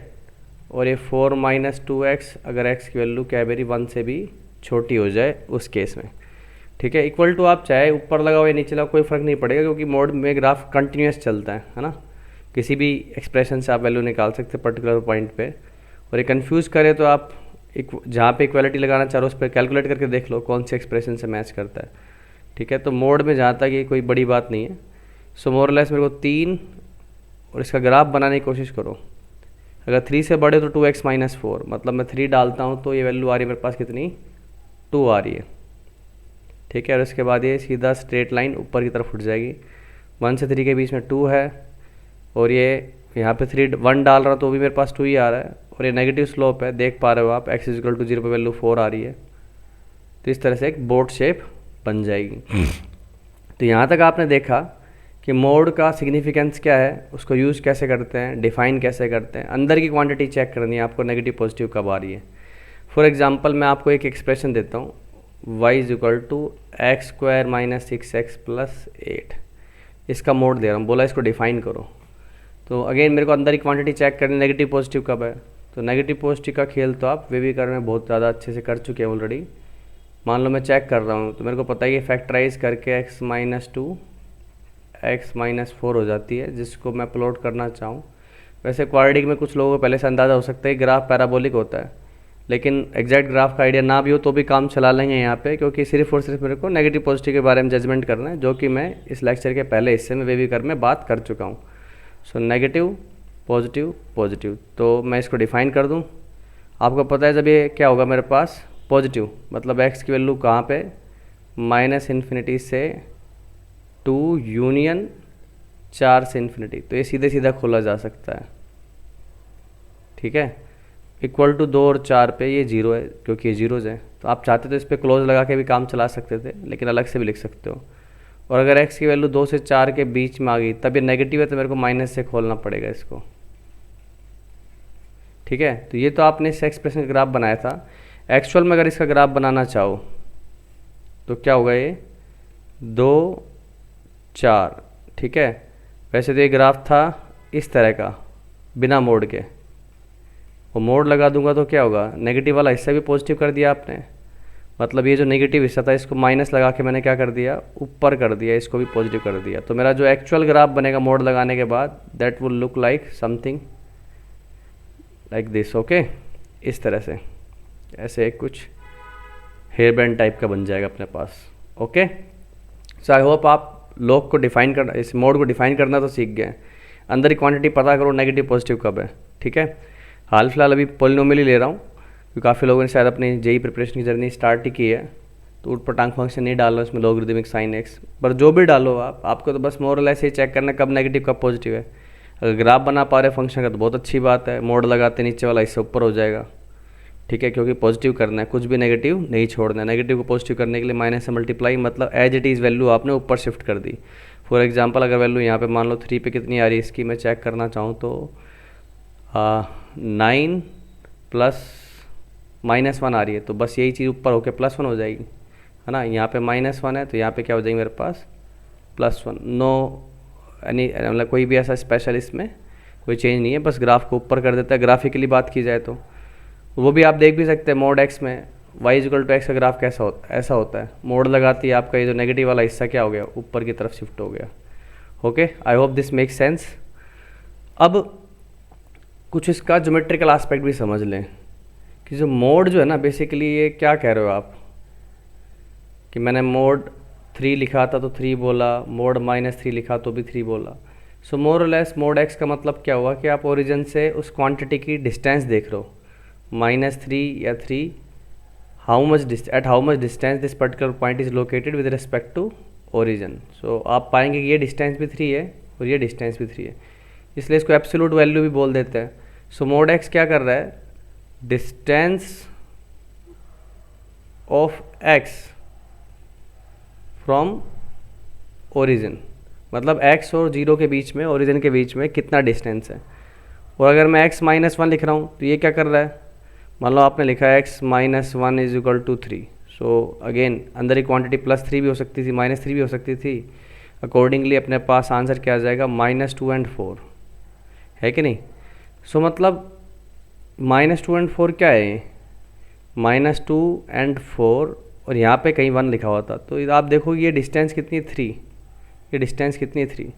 और ये 4 माइनस 2x अगर x की वैल्यू क्या है मेरी 1 से भी छोटी हो जाए उस केस में। ठीक है, इक्वल टू आप चाहे ऊपर लगाओ या नीचे लगाओ कोई फ़र्क नहीं पड़ेगा, क्योंकि मोड में ग्राफ कंटिन्यूस चलता है ना। किसी भी एक्सप्रेशन से आप वैल्यू निकाल सकते हैं पर्टिकुलर पॉइंट पे। और ये कंफ्यूज करे तो आप एक जहाँ पे इक्वालिटी लगाना चाह रहे हो उस पर कैलकुलेट करके देख लो कौन सी एक्सप्रेशन से मैच करता है। ठीक है, तो मोड में जहाँ तक ये कोई बड़ी बात नहीं है। सो मोर लेस मेरे को 3 और इसका ग्राफ बनाने की कोशिश करो। अगर 3 से बड़े तो 2x माइनस 4, मतलब मैं 3 डालता हूँ तो ये वैल्यू आ रही है मेरे पास कितनी 2 आ रही है। ठीक है, और इसके बाद ये सीधा स्ट्रेट लाइन ऊपर की तरफ उठ जाएगी। 1 से 3 के बीच में 2 है, और ये यहाँ पे 1 डाल रहा तो भी मेरे पास 2 ही आ रहा है, और ये नेगेटिव स्लोप है, देख पा रहे हो आप, x इक्वल टू 0 पर वैल्यू 4 आ रही है। तो इस तरह से एक बोट शेप बन जाएगी। तो यहाँ तक आपने देखा कि मोड का सिग्निफिकेंस क्या है, उसको यूज़ कैसे करते हैं, डिफाइन कैसे करते हैं, अंदर की क्वांटिटी चेक करनी है आपको नेगेटिव पॉजिटिव कब आ रही है। फॉर एग्जांपल मैं आपको एक एक्सप्रेशन देता हूँ, y is equal to x square minus 6x plus 8, इसका मोड दे रहा हूँ, बोला इसको डिफाइन करो। तो अगेन मेरे को अंदर ही क्वांटिटी चेक करनी नेगेटिव पॉजिटिव कब है। तो नेगेटिव पॉजिटिव का खेल तो आप वेवी कर्व में बहुत ज़्यादा अच्छे से कर चुके हैं ऑलरेडी। मान लो मैं चेक कर रहा हूँ तो मेरे को पता है कि फैक्टराइज करके x माइनस 2 x माइनस 4 हो जाती है, जिसको मैं प्लॉट करना चाहूँ। वैसे क्वाड्रेटिक में कुछ लोगों को पहले से अंदाज़ा हो सकता है कि ग्राफ पैराबोलिक होता है, लेकिन एग्जैक्ट ग्राफ का आइडिया ना भी हो तो भी काम चला लेंगे यहाँ पे, क्योंकि सिर्फ और सिर्फ मेरे को नेगेटिव पॉजिटिव के बारे में जजमेंट करना है, जो कि मैं इस लेक्चर के पहले हिस्से में वेवी कर्व में बात कर चुका हूँ। सो नेगेटिव पॉजिटिव पॉजिटिव, तो मैं इसको डिफाइन कर दूँ। आपको पता है जब ये क्या होगा मेरे पास पॉजिटिव, मतलब x की वैल्यू कहाँ पे माइनस इन्फिनिटी से 2 यूनियन 4 से इन्फिनिटी, तो ये सीधे सीधा खोला जा सकता है। ठीक है, इक्वल टू 2 और 4 पे ये 0 है, क्योंकि ये जीरोज है, तो आप चाहते तो इस पर क्लोज लगा के भी काम चला सकते थे, लेकिन अलग से भी लिख सकते हो। और अगर x की वैल्यू 2 से 4 के बीच में आ गई तब ये नेगेटिव है, तो मेरे को माइनस से खोलना पड़ेगा इसको। ठीक है, तो ये तो आपने इस एक्सप्रेशन का ग्राफ बनाया था। एक्चुअल में अगर इसका ग्राफ बनाना चाहो तो क्या होगा, ये 2 4। ठीक है, वैसे तो ये ग्राफ था इस तरह का बिना मोड के, और मोड लगा दूंगा तो क्या होगा, नेगेटिव वाला हिस्सा भी पॉजिटिव कर दिया आपने, मतलब ये जो नेगेटिव हिस्सा था इसको माइनस लगा के मैंने क्या कर दिया ऊपर कर दिया, इसको भी पॉजिटिव कर दिया। तो मेरा जो एक्चुअल ग्राफ बनेगा मोड लगाने के बाद that will look like something like this. Okay, इस तरह से ऐसे एक कुछ हेयर बैंड टाइप का बन जाएगा अपने पास। ओके, सो आई होप आप लोग को डिफाइन करना, इस मोड को डिफाइन करना तो सीख गए। अंदर ही क्वांटिटी पता करो नेगेटिव पॉजिटिव कब है। ठीक है, हाल फिलहाल अभी पॉलिनोमियल ही ले रहा हूँ, क्योंकि काफ़ी लोगों ने शायद अपनी जेई प्रिपरेशन की जर्नी स्टार्ट ही की है, तो ऊट पटांग फंक्शन नहीं डाल रहा इसमें लॉगरिदमिक साइन एक्स, पर जो भी डालो आपको तो बस मोर लेस ही चेक करना कब नेगेटिव कब पॉजिटिव है। अगर ग्राफ बना पा रहे फंक्शन का तो बहुत अच्छी बात है, मोड लगाते नीचे वाला इससे ऊपर हो जाएगा। ठीक है, क्योंकि पॉजिटिव करना है, कुछ भी नेगेटिव नहीं छोड़ना है। नेगेटिव को पॉजिटिव करने के लिए माइनस से मल्टीप्लाई, मतलब एज इट इज़ वैल्यू आपने ऊपर शिफ्ट कर दी। फॉर एग्जांपल अगर वैल्यू यहाँ पे मान लो 3 पे कितनी आ रही है इसकी मैं चेक करना चाहूँ तो 9 प्लस -1 आ रही है, तो बस यही चीज़ ऊपर होकर +1 हो जाएगी, है ना। यहाँ पे -1 है तो यहाँ पे क्या हो जाएगी मेरे पास +1। नो यानी मतलब कोई भी ऐसा स्पेशल इसमें कोई चेंज नहीं है, बस ग्राफ को ऊपर कर देता है ग्राफिकली बात की जाए तो। वो भी आप देख भी सकते हैं मोड एक्स में y इक्वल टू एक्स का ग्राफ कैसा होता है, ऐसा होता है। मोड लगाती है आपका ये जो नेगेटिव वाला हिस्सा क्या हो गया, ऊपर की तरफ शिफ्ट हो गया। Okay, I hope this make sense. अब कुछ इसका ज्योमेट्रिकल एस्पेक्ट भी समझ लें कि जो मोड जो है ना, बेसिकली ये क्या कह रहे हो आप कि मैंने मोड 3 लिखा था तो 3 बोला, मोड -3 लिखा तो भी 3 बोला। सो मोर और लेस मोड एक्स का मतलब क्या हुआ कि आप ओरिजिन से उस क्वांटिटी की डिस्टेंस देख रहे हो, -3 या 3, how much distance this particular point is located with respect to origin. सो आप पाएंगे कि ये डिस्टेंस भी 3 है और ये डिस्टेंस भी 3 है, इसलिए इसको एब्सोल्यूट वैल्यू भी बोल देते हैं। सो मोड एक्स क्या कर रहा है, distance of x from origin, मतलब x और 0 के बीच में, ओरिजिन के बीच में कितना डिस्टेंस है। और अगर मैं x -1 लिख रहा हूँ तो ये क्या कर रहा है, मान लो आपने लिखा है x -1 is equal to 3। So again अंदर ही क्वांटिटी +3 भी हो सकती थी, -3 भी हो सकती थी। अकॉर्डिंगली अपने पास आंसर क्या आ जाएगा, -2 and 4, है कि नहीं। सो मतलब -2 and 4 क्या है, -2 and 4, और यहाँ पे कहीं 1 लिखा हुआ था। तो आप देखो ये डिस्टेंस कितनी, 3, ये डिस्टेंस कितनी, 3।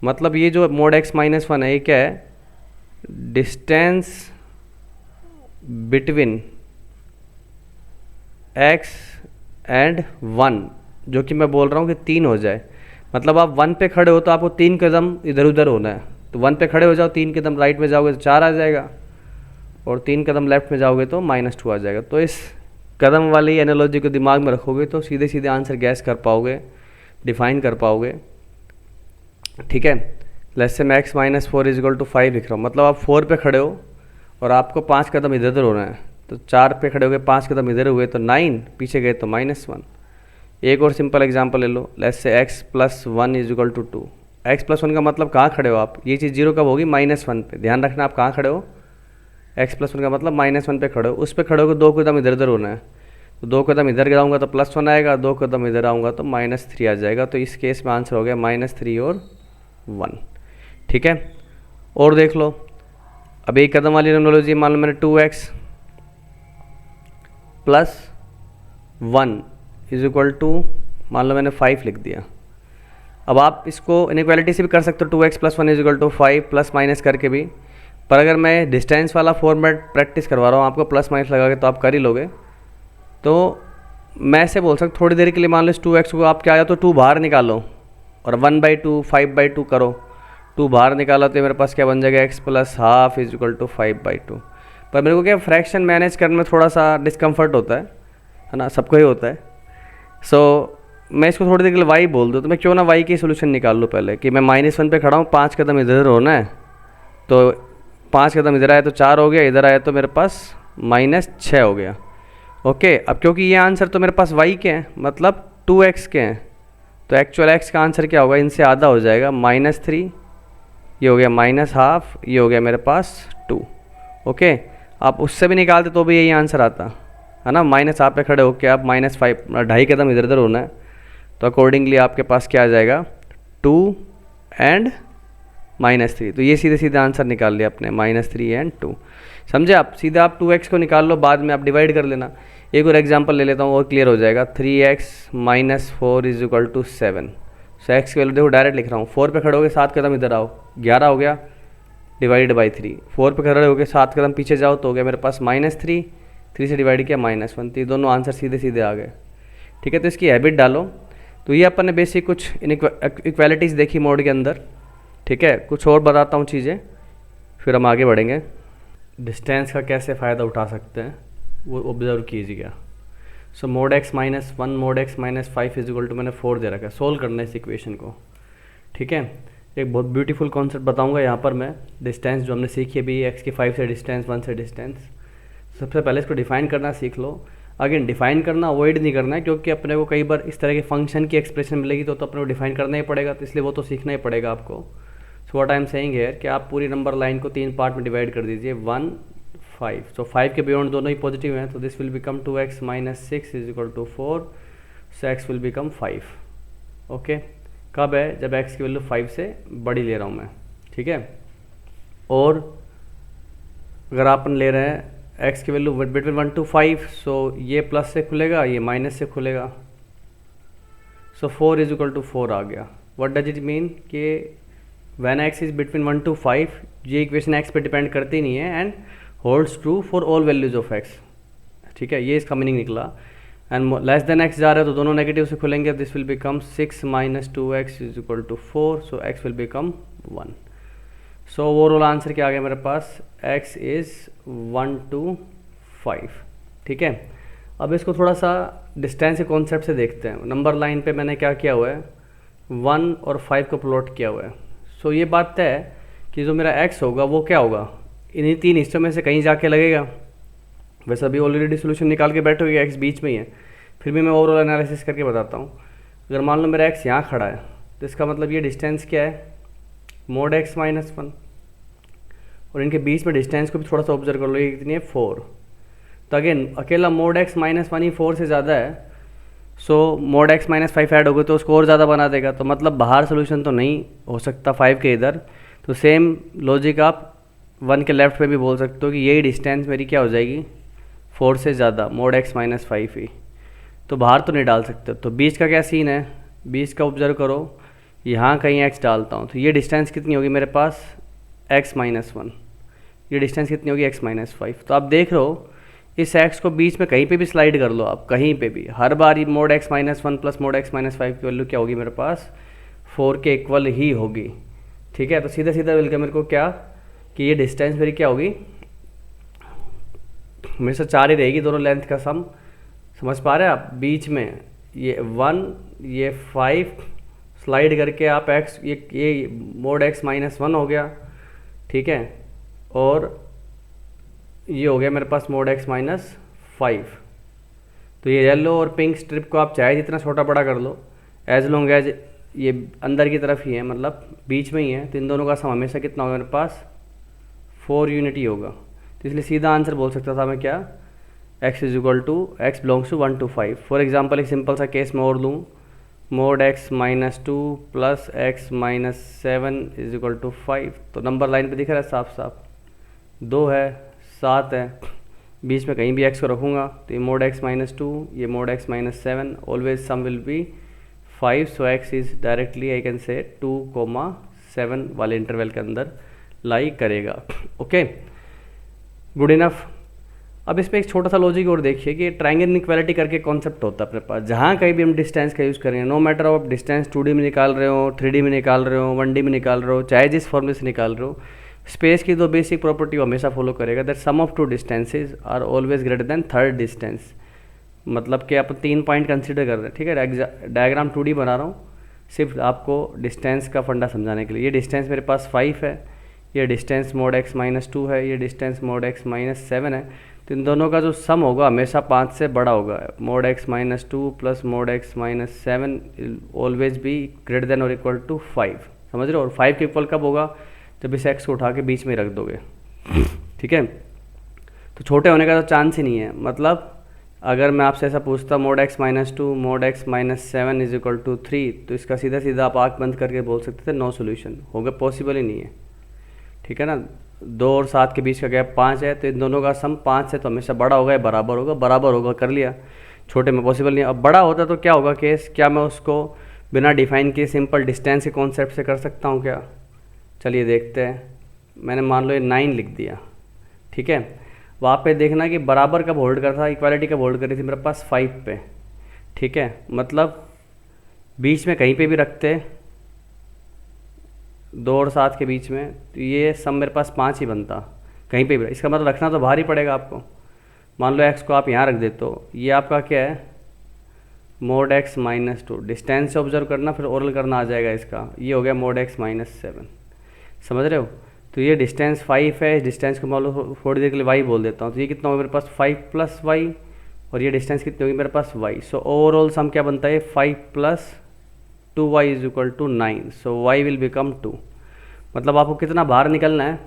मतलब ये जो मोड x -1 है ये क्या है, डिस्टेंस बिटवीन x एंड 1, जो कि मैं बोल रहा हूँ कि 3 हो जाए। मतलब आप 1 पे खड़े हो तो आपको 3 कदम इधर उधर होना है, तो 1 पे खड़े हो जाओ, 3 कदम राइट में जाओगे तो 4 आ जाएगा, और 3 कदम लेफ्ट में जाओगे तो -2 आ जाएगा। तो इस कदम वाली एनालॉजी को दिमाग में रखोगे तो सीधे सीधे आंसर गैस कर पाओगे, डिफाइन कर पाओगे। ठीक है, लेट्स से मैं x -4 इज इक्वल टू 5 लिख रहा हूँ, मतलब आप 4 पे खड़े हो और आपको 5 कदम इधर उधर होना है, तो 4 पे खड़े हो गए, 5 कदम इधर हुए तो 9, पीछे गए तो -1। एक और सिंपल एग्जांपल ले लो, let's say x +1 is equal to 2। x +1 का मतलब कहाँ खड़े हो आप, ये चीज़ 0 कब होगी, -1 पे। ध्यान रखना आप कहाँ खड़े हो, x +1 का मतलब -1 पे खड़े हो, उस पे खड़े हो 2 कदम इधर उधर होना है, तो 2 कदम इधर जाऊँगा तो +1 आएगा, 2 कदम इधर आऊँगा तो -3 आ जाएगा। तो इस केस में आंसर हो गया -3 और 1। ठीक है, और देख लो, अब एक कदम वाली एनालॉजी, मान लो मैंने 2x + 1 इज इक्वल टू, मान लो मैंने 5 लिख दिया। अब आप इसको इनइक्वालिटी से भी कर सकते हो, 2x + 1 is equal to 5 plus minus करके भी, पर अगर मैं डिस्टेंस वाला फॉर्मेट प्रैक्टिस करवा रहा हूँ आपको प्लस माइनस लगा के, तो आप कर ही लोगे। तो मैं ऐसे बोल सकता थोड़ी देर के लिए, मान लो इस 2x को आप क्या आया तो 2 बाहर निकालो और 1/2 5/2 करो, 2 बाहर निकाला तो मेरे पास क्या बन जाएगा, x + ½ इज इक्वल टू 5/2। पर मेरे को क्या फ्रैक्शन मैनेज करने में थोड़ा सा डिस्कम्फर्ट होता है ना, सबको ही होता है। सो मैं इसको थोड़ी देर के लिए y बोल दूँ, तो मैं क्यों ना y की सोल्यूशन निकाल लूँ पहले, कि मैं -1 पे खड़ा हूँ, 5 कदम इधर होना है, तो 5 कदम इधर आया तो 4 हो गया, इधर आया तो मेरे पास -6 हो गया। ओके, अब क्योंकि ये आंसर तो मेरे पास y के हैं, मतलब 2x के हैं, तो एक्चुअल x का आंसर क्या होगा, इनसे आधा हो जाएगा, -3, ये हो गया -½ ये हो गया मेरे पास 2। ओके, आप उससे भी निकालते तो भी यही आंसर आता है ना, -½ पे खड़े होके आप -5, 2.5 कदम इधर उधर होना है, तो अकॉर्डिंगली आपके पास क्या आ जाएगा, 2 एंड -3। तो ये सीधे सीधे आंसर निकाल लिया आपने, -3 एंड 2। समझे आप, सीधे आप 2x को निकाल लो, बाद में आप डिवाइड कर लेना। एक और एग्जांपल ले लेता हूँ और क्लियर हो जाएगा, 3x - 4 is equal to 7। So x की वैल्यू देखो डायरेक्ट लिख रहा हूँ, 4 पे खड़े हो गए 7 कदम इधर आओ, 11 हो गया, डिवाइडेड बाई 3। 4 पे खड़े हो गए 7 कदम पीछे जाओ तो हो गया मेरे पास -3, 3 से डिवाइड किया -1, तो ये दोनों आंसर सीधे सीधे आ गए। ठीक है, तो इसकी हैबिट डालो। तो ये अपन ने बेसिक कुछ इक्वालिटीज़ देखी मोड के अंदर। ठीक है, कुछ और बताता हूँ चीज़ें, फिर हम आगे बढ़ेंगे। डिस्टेंस का कैसे फ़ायदा उठा सकते हैं वो ऑब्जर्व कीजिएगा। So mod x -1 mod x -5 is equal to, मैंने 4 दे रखा है, सोल्व करना है इस इक्वेशन को। ठीक है, एक बहुत ब्यूटीफुल कॉन्सेप्ट बताऊंगा यहाँ पर मैं, डिस्टेंस जो हमने सीखी है अभी, x की 5 से डिस्टेंस, 1 से डिस्टेंस। सबसे पहले इसको डिफाइन करना सीख लो। अगेन डिफाइन करना अवॉइड नहीं करना है, क्योंकि अपने को कई बार इस तरह के फंक्शन की एक्सप्रेशन मिलेगी तो अपने को डिफाइन करना ही पड़ेगा, तो इसलिए वो तो सीखना ही पड़ेगा आपको। So what I am saying here कि आप पूरी नंबर लाइन को 3 पार्ट में डिवाइड कर दीजिए, 1 5। सो 5 के बियॉन्ड दोनों ही पॉजिटिव हैं, तो this will become 2x - 6 is equal to 4, so x will become 5। Okay, कब है, जब x की वैल्यू 5 से बड़ी ले रहा हूँ मैं। ठीक है, और अगर अपन ले रहे हैं x की वैल्यू बिटवीन 1 to 5, सो ये प्लस से खुलेगा, ये माइनस से खुलेगा, सो 4 इज इक्वल टू 4 आ गया। व्हाट डज इट मीन कि when x is between 1 to 5, ये इक्वेशन x पे डिपेंड करती नहीं है and holds true for all values of x। ठीक है, ये इसका मीनिंग निकला। एंड लेस देन x जा रहा है तो दोनों नेगेटिव से खुलेंगे, this will become 6 minus 2x is equal to 4, so x will become 1। So overall answer क्या आ गया मेरे पास, x इज़ 1 to 5। ठीक है, अब इसको थोड़ा सा डिस्टेंस के कॉन्सेप्ट से देखते हैं। नंबर लाइन पे मैंने क्या किया हुआ है, 1 और 5 को प्लॉट किया हुआ है। सो ये बात तय है कि जो मेरा x होगा वो क्या होगा, इन्हीं तीन हिस्सों में से कहीं जाके लगेगा। वैसे अभी ऑलरेडी सोल्यूशन निकाल के बैठे हुए, x बीच में ही है, फिर भी मैं ओवरऑल एनालिसिस करके बताता हूँ। अगर मान लो मेरा x यहाँ खड़ा है तो इसका मतलब ये डिस्टेंस क्या है, मोड x माइनस 1, और इनके बीच में डिस्टेंस को भी थोड़ा सा ऑब्जर्व कर लो, ये कितनी है 4। तो अगेन अकेला मोड x माइनस 1 ही 4 से ज़्यादा है, सो मोड x माइनस 5 ऐड होगा तो उसको और ज़्यादा बना देगा, तो मतलब बाहर सोल्यूशन तो नहीं हो सकता 5 के इधर। तो सेम लॉजिक आप 1 के लेफ्ट पे भी बोल सकते हो कि यही डिस्टेंस मेरी क्या हो जाएगी, 4 से ज़्यादा, मोड x माइनस 5 ही। तो बाहर तो नहीं डाल सकते, तो बीच का क्या सीन है, बीच का ऑब्जर्व करो, यहाँ कहीं x डालता हूँ तो ये डिस्टेंस कितनी होगी मेरे पास, x माइनस 1। ये डिस्टेंस कितनी होगी, x माइनस 5। तो आप देख रहे हो इस x को बीच में कहीं पे भी स्लाइड कर लो आप, कहीं पे भी, हर बार ये mod x minus 1 plus mode x minus 5 की वैल्यू क्या होगी मेरे पास, 4 के इक्वल ही होगी। ठीक है, तो सीधा सीधा मिल गया मेरे को क्या कि ये डिस्टेंस मेरी क्या होगी, मेरे से 4 ही रहेगी, दोनों लेंथ का सम। समझ पा रहे हैं आप, बीच में ये 1 ये 5 स्लाइड करके आप x, ये मोड x माइनस 1 हो गया। ठीक है, और ये हो गया मेरे पास मोड x माइनस 5। तो ये येलो और पिंक स्ट्रिप को आप चाहे जितना छोटा बड़ा कर लो, एज लॉन्ग एज ये अंदर की तरफ ही है, मतलब बीच में ही है, तो इन दोनों का सम हमेशा कितना होगा मेरे पास, 4 यूनिट ही होगा। तो इसलिए सीधा आंसर बोल सकता था मैं क्या, x is equal to x belongs to 1 to 5। For example एक सिंपल सा केस मैं और लूँ, mod x minus 2 plus x minus 7 is equal to 5। तो नंबर लाइन पे दिख रहा है साफ साफ, 2 है 7 है, बीच में कहीं भी x को रखूँगा तो ये मोड x माइनस 2, ये mod x minus 7, always sum will be 5। So x is directly I can say 2,7 वाले इंटरवल के अंदर लाई करेगा। Okay, good enough. अब इस पर एक छोटा सा लॉजिक और देखिए कि ट्रायंगल इनइक्वालिटी करके कॉन्सेप्ट होता है अपने पास। जहाँ कहीं भी हम डिस्टेंस का यूज़ करेंगे, नो मैटर आप डिस्टेंस 2D में निकाल रहे हो, 3D में निकाल रहे हो, 1D में निकाल रहे हो, चाहे जिस फॉर्मूले से निकाल रहे हो, स्पेस की दो बेसिक प्रॉपर्टी हमेशा फॉलो करेगा, that sum of 2 distances are always greater than third distance. मतलब कि आप 3 पॉइंट कंसिडर कर रहे हैं। ठीक है, डायग्राम 2D बना रहा हूँ सिर्फ आपको डिस्टेंस का फंडा समझाने के लिए। ये डिस्टेंस मेरे पास 5 है, ये डिस्टेंस मोड x माइनस 2 है, ये डिस्टेंस मोड x माइनस 7 है। तो इन दोनों का जो सम होगा हमेशा 5 से बड़ा होगा। Mode x minus 2 plus mode x minus 7 always be greater than और इक्वल टू 5। समझ रहे हो? और 5 के इक्वल कब होगा? जब इस x को उठा के बीच में रख दोगे। ठीक है, तो छोटे होने का तो चांस ही नहीं है। मतलब अगर मैं आपसे ऐसा पूछता mod x minus 2 mod x minus 7 is equal to 3, तो इसका सीधा सीधा आप आँख बंद करके बोल सकते थे नो सोल्यूशन होगा, पॉसिबल ही नहीं है। ठीक है ना, 2 और 7 के बीच का गैप 5 है, तो इन दोनों का सम 5 से तो हमेशा बड़ा होगा या बराबर होगा। बराबर होगा, कर लिया। छोटे में पॉसिबल नहीं। अब बड़ा होता तो क्या होगा केस? क्या मैं उसको बिना डिफाइन किए सिंपल डिस्टेंस के कॉन्सेप्ट से कर सकता हूँ क्या? चलिए देखते हैं। मैंने मान लो ये 9 लिख दिया। ठीक है, वहाँ पे देखना कि बराबर कब होल्ड कर था, इक्वालिटी कब होल्ड करी थी मेरे पास 5 पे। ठीक है, मतलब बीच में कहीं पे भी रखते 2 और 7 के बीच में, तो ये सम मेरे पास 5 ही बनता कहीं पे भी। इसका मतलब रखना तो बाहर ही पड़ेगा आपको। मान लो x को आप यहाँ रख देते हो, ये आपका क्या है? Mode x minus 2। डिस्टेंस से ऑब्जर्व करना, फिर ओरल करना आ जाएगा इसका। ये हो गया मोड x माइनस 7। समझ रहे हो? तो ये डिस्टेंस 5 है। इस डिस्टेंस को मान लो थोड़ी देर के लिए y बोल देता हूँ, तो ये कितना होगा मेरे पास 5 प्लस y, और ये डिस्टेंस कितनी होगी मेरे पास y। सो ओवरऑल सम क्या बनता है? 5 plus 2y is equal to 9। So y will become 2। मतलब आपको कितना बाहर निकलना है?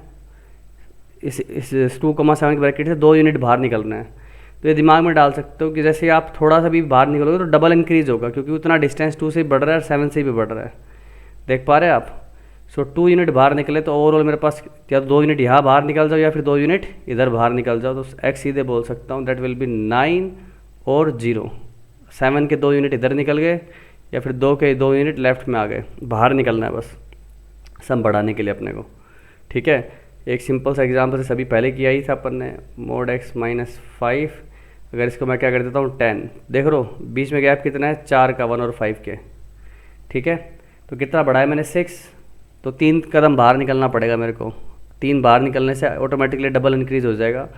इस 2,7 के ब्रैकेट से 2 यूनिट बाहर निकलना है। तो ये दिमाग में डाल सकते हो कि जैसे आप थोड़ा सा भी बाहर निकलोगे तो डबल इंक्रीज होगा, क्योंकि उतना डिस्टेंस 2 से भी बढ़ रहा है और 7 से भी बढ़ रहा है। देख पा रहे हैं आप? सो 2 यूनिट बाहर निकले तो ओवरऑल मेरे पास या तो 2 यूनिट यहाँ बाहर निकल जाओ या फिर 2 यूनिट इधर बाहर निकल जाओ, तो एक्स सीधे बोल सकता हूँ दैट विल बी 9 और 0। 7 के 2 यूनिट इधर निकल गए या फिर 2 के 2 यूनिट लेफ्ट में आ गए, बाहर निकलना है बस सम बढ़ाने के लिए अपने को। ठीक है, एक सिंपल सा एग्जाम्पल से सभी पहले किया ही था अपन ने, मोड एक्स माइनस 5, अगर इसको मैं क्या कर देता हूँ 10, देख रो बीच में गैप कितना है 4 का, 1 और 5 के। ठीक है, तो कितना बढ़ाया मैंने 6, तो 3 कदम बाहर निकलना पड़ेगा मेरे को। 3 बाहर निकलने से ऑटोमेटिकली डबल इंक्रीज हो जाएगा,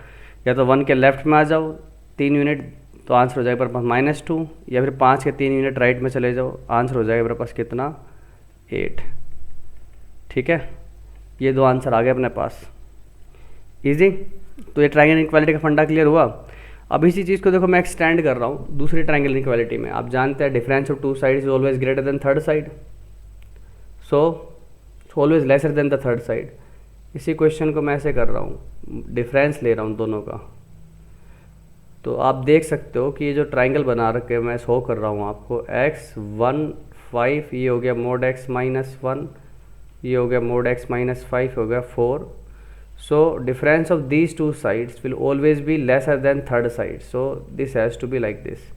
या तो 1 के लेफ्ट में आ जाओ 3 यूनिट तो आंसर हो जाएगा मेरे पास -2, या फिर 5 के 3 यूनिट राइट में चले जाओ, आंसर हो जाएगा मेरे पास कितना 8। ठीक है, ये 2 आंसर आ गए अपने पास, इजी। तो ये ट्रायंगल इनइक्वालिटी का फंडा क्लियर हुआ। अब इसी चीज़ को देखो मैं एक्सटेंड कर रहा हूँ दूसरी ट्रायंगल इनइक्वालिटी में। आप जानते हैं difference of 2 sides is always greater than third side, so always lesser than the third side. इसी क्वेश्चन को मैं ऐसे कर रहा हूँ, डिफरेंस ले रहा हूँ दोनों का। तो आप देख सकते हो कि ये जो ट्रायंगल बना रखे मैं शो कर रहा हूँ आपको, x 1 5, ये हो गया मोड x माइनस 1, ये हो गया मोड x माइनस 5, हो गया 4। So difference of these 2 sides will always be lesser than third side, so this has to be like this.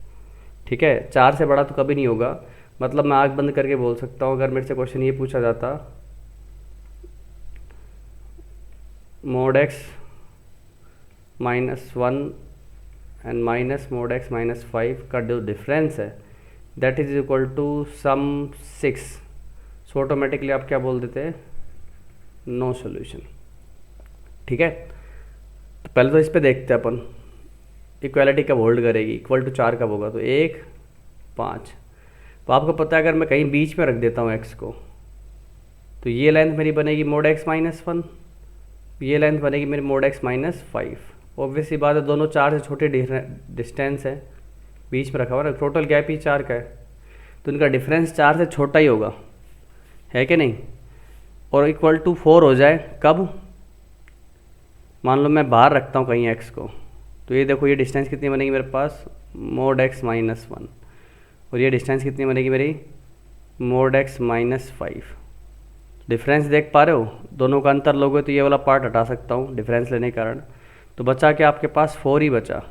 ठीक है, 4 से बड़ा तो कभी नहीं होगा। मतलब मैं आँख बंद करके बोल सकता हूँ, अगर मेरे से क्वेश्चन ये पूछा जाता mod x minus 1 and minus mod x minus 5 का जो डिफरेंस है that is equal to sum 6, so automatically आप क्या बोल देते हैं, नो सॉल्यूशन। ठीक है, तो पहले तो इस पे देखते हैं अपन इक्वालिटी कब होल्ड करेगी, इक्वल टू 4 कब होगा, तो 1 5। तो आपको पता है अगर मैं कहीं बीच में रख देता हूँ x को, तो ये लेंथ मेरी बनेगी मोड x माइनस 1, ये लेंथ बनेगी मेरी मोड x माइनस 5। ऑब्वियसली बात है दोनों 4 से छोटे डिस्टेंस है, बीच में रखा हुआ ना, टोटल गैप ही 4 का है, तो इनका डिफरेंस 4 से छोटा ही होगा, है कि नहीं। और इक्वल टू 4 हो जाए कब, मान लो मैं बाहर रखता हूँ कहीं x को, तो ये देखो ये डिस्टेंस कितनी बनेगी मेरे पास, मोड x माइनस 1, और ये डिस्टेंस कितनी बनेगी मेरी, मोड x माइनस 5। डिफरेंस देख पा रहे हो, दोनों का अंतर लोगे तो ये वाला पार्ट हटा सकता हूँ डिफरेंस लेने के कारण, तो बचा के आपके पास 4 ही बचा।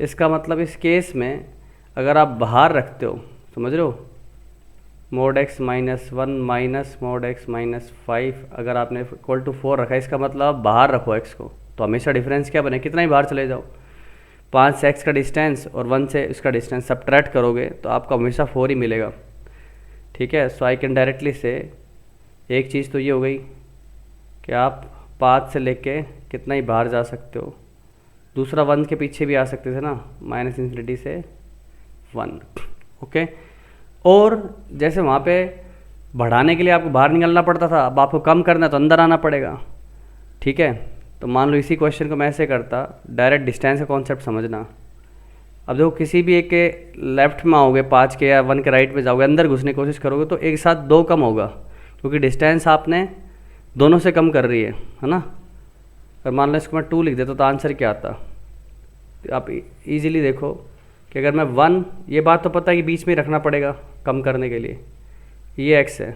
इसका मतलब इस केस में अगर आप बाहर रखते हो, समझ रहे हो, mode x minus 1 minus mod x minus 5, अगर आपने इक्वल टू 4 रखा है, इसका मतलब आप बाहर रखो x को, तो हमेशा डिफरेंस क्या बने, कितना ही बाहर चले जाओ, 5 से x का डिस्टेंस और 1 से इसका डिस्टेंस सबट्रैक्ट करोगे तो आपको हमेशा 4 ही मिलेगा। ठीक है, सो आई कैन डायरेक्टली से, एक चीज़ तो ये हो गई कि आप 5 से लेके कितना ही बाहर जा सकते हो, दूसरा 1 के पीछे भी आ सकते थे ना, -∞ से 1। ओके, और जैसे वहाँ पे बढ़ाने के लिए आपको बाहर निकलना पड़ता था, अब आपको कम करना है तो अंदर आना पड़ेगा। ठीक है, तो मान लो इसी क्वेश्चन को मैं ऐसे करता, डायरेक्ट डिस्टेंस का कॉन्सेप्ट समझना। अब देखो किसी भी एक के लेफ्ट में आओगे 5 के या 1 के राइट में जाओगे, अंदर घुसने की कोशिश करोगे तो एक साथ 2 कम होगा, क्योंकि डिस्टेंस आपने दोनों से कम कर रही है ना। और मान लो इसको मैं 2 लिख देता तो आंसर क्या आता, तो आप इजीली देखो कि अगर मैं 1, ये बात तो पता है कि बीच में रखना पड़ेगा कम करने के लिए, ये x है,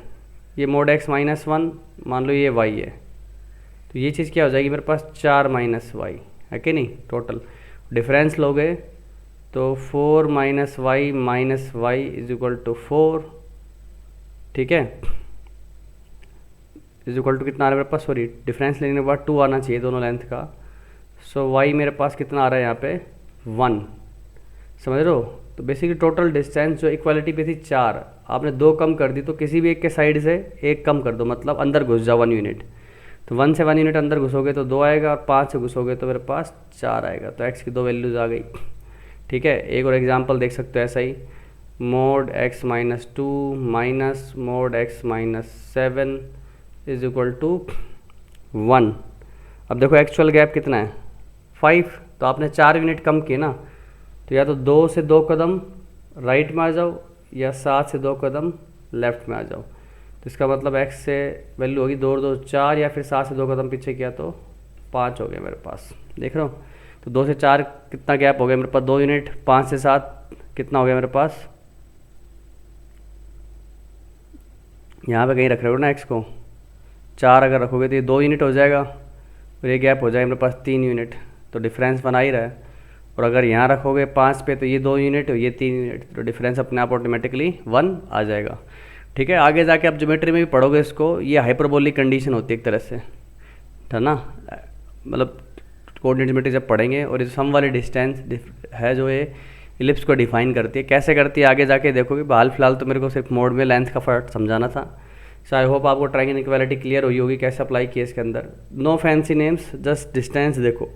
ये मोड x माइनस 1, मान लो ये y है, तो ये चीज़ क्या हो जाएगी मेरे पास 4 माइनस वाई, है कि नहीं। टोटल डिफरेंस लोगे तो 4 minus y is equal to 4। ठीक है, इज इक्वल टू कितना आ रहा है मेरे पास, सॉरी डिफरेंस लेने के बाद 2 आना चाहिए दोनों लेंथ का। सो y मेरे पास कितना आ रहा है यहाँ पे 1, समझ रहे हो। तो बेसिकली टोटल डिस्टेंस जो इक्वालिटी पे थी 4, आपने 2 कम कर दी, तो किसी भी एक के साइड से 1 कम कर दो, मतलब अंदर घुस जाओ 1 यूनिट। तो 1 से 1 यूनिट अंदर घुसोगे तो 2 आएगा, और 5 से घुसोगे तो मेरे पास 4 आएगा। तो x की 2 वैल्यूज़ आ गई। ठीक है, एक और एग्जांपल देख सकते हो ऐसा ही, mod x minus 2 minus mod x minus 7 is equal to 1। अब देखो एक्चुअल गैप कितना है 5, तो आपने 4 यूनिट कम किए ना, तो या तो 2 से 2 कदम राइट में आ जाओ या 7 से 2 कदम लेफ्ट में आ जाओ। तो इसका मतलब x से वैल्यू होगी 2 और 2 4, या फिर 7 से 2 कदम पीछे किया तो 5 हो गया मेरे पास, देख रहे हो। तो 2 से 4 कितना गैप हो गया मेरे पास 2 यूनिट, 5 से 7 कितना हो गया मेरे पास, यहाँ पे कहीं रख रहे हो ना x को, 4 अगर रखोगे तो ये 2 यूनिट हो जाएगा और ये गैप हो जाएगा मेरे पास 3 यूनिट, तो डिफरेंस बना ही रहा है। और अगर यहाँ रखोगे 5 पे तो ये 2 यूनिट और ये 3 यूनिट, तो डिफरेंस अपने आप ऑटोमेटिकली 1 आ जाएगा। ठीक है, आगे जाके आप ज्योमेट्री में भी पढ़ोगे इसको, ये हाइपरबोलिक कंडीशन होती है एक तरह से, है ना, मतलब कोऑर्डिनेट ज्योमेट्री जब पढ़ेंगे। और ये सम वाली डिस्टेंस है जो ये इलिप्स को डिफाइन करती है, कैसे करती है आगे जाके देखोगे। हाल फिलहाल तो मेरे को सिर्फ मोड में लेंथ का फर्क समझाना था। सो आई होप आपको ट्रायंगल इक्वालिटी क्लियर हुई होगी कैसे अप्लाई किए इसके अंदर। No fancy names, just distance देखो।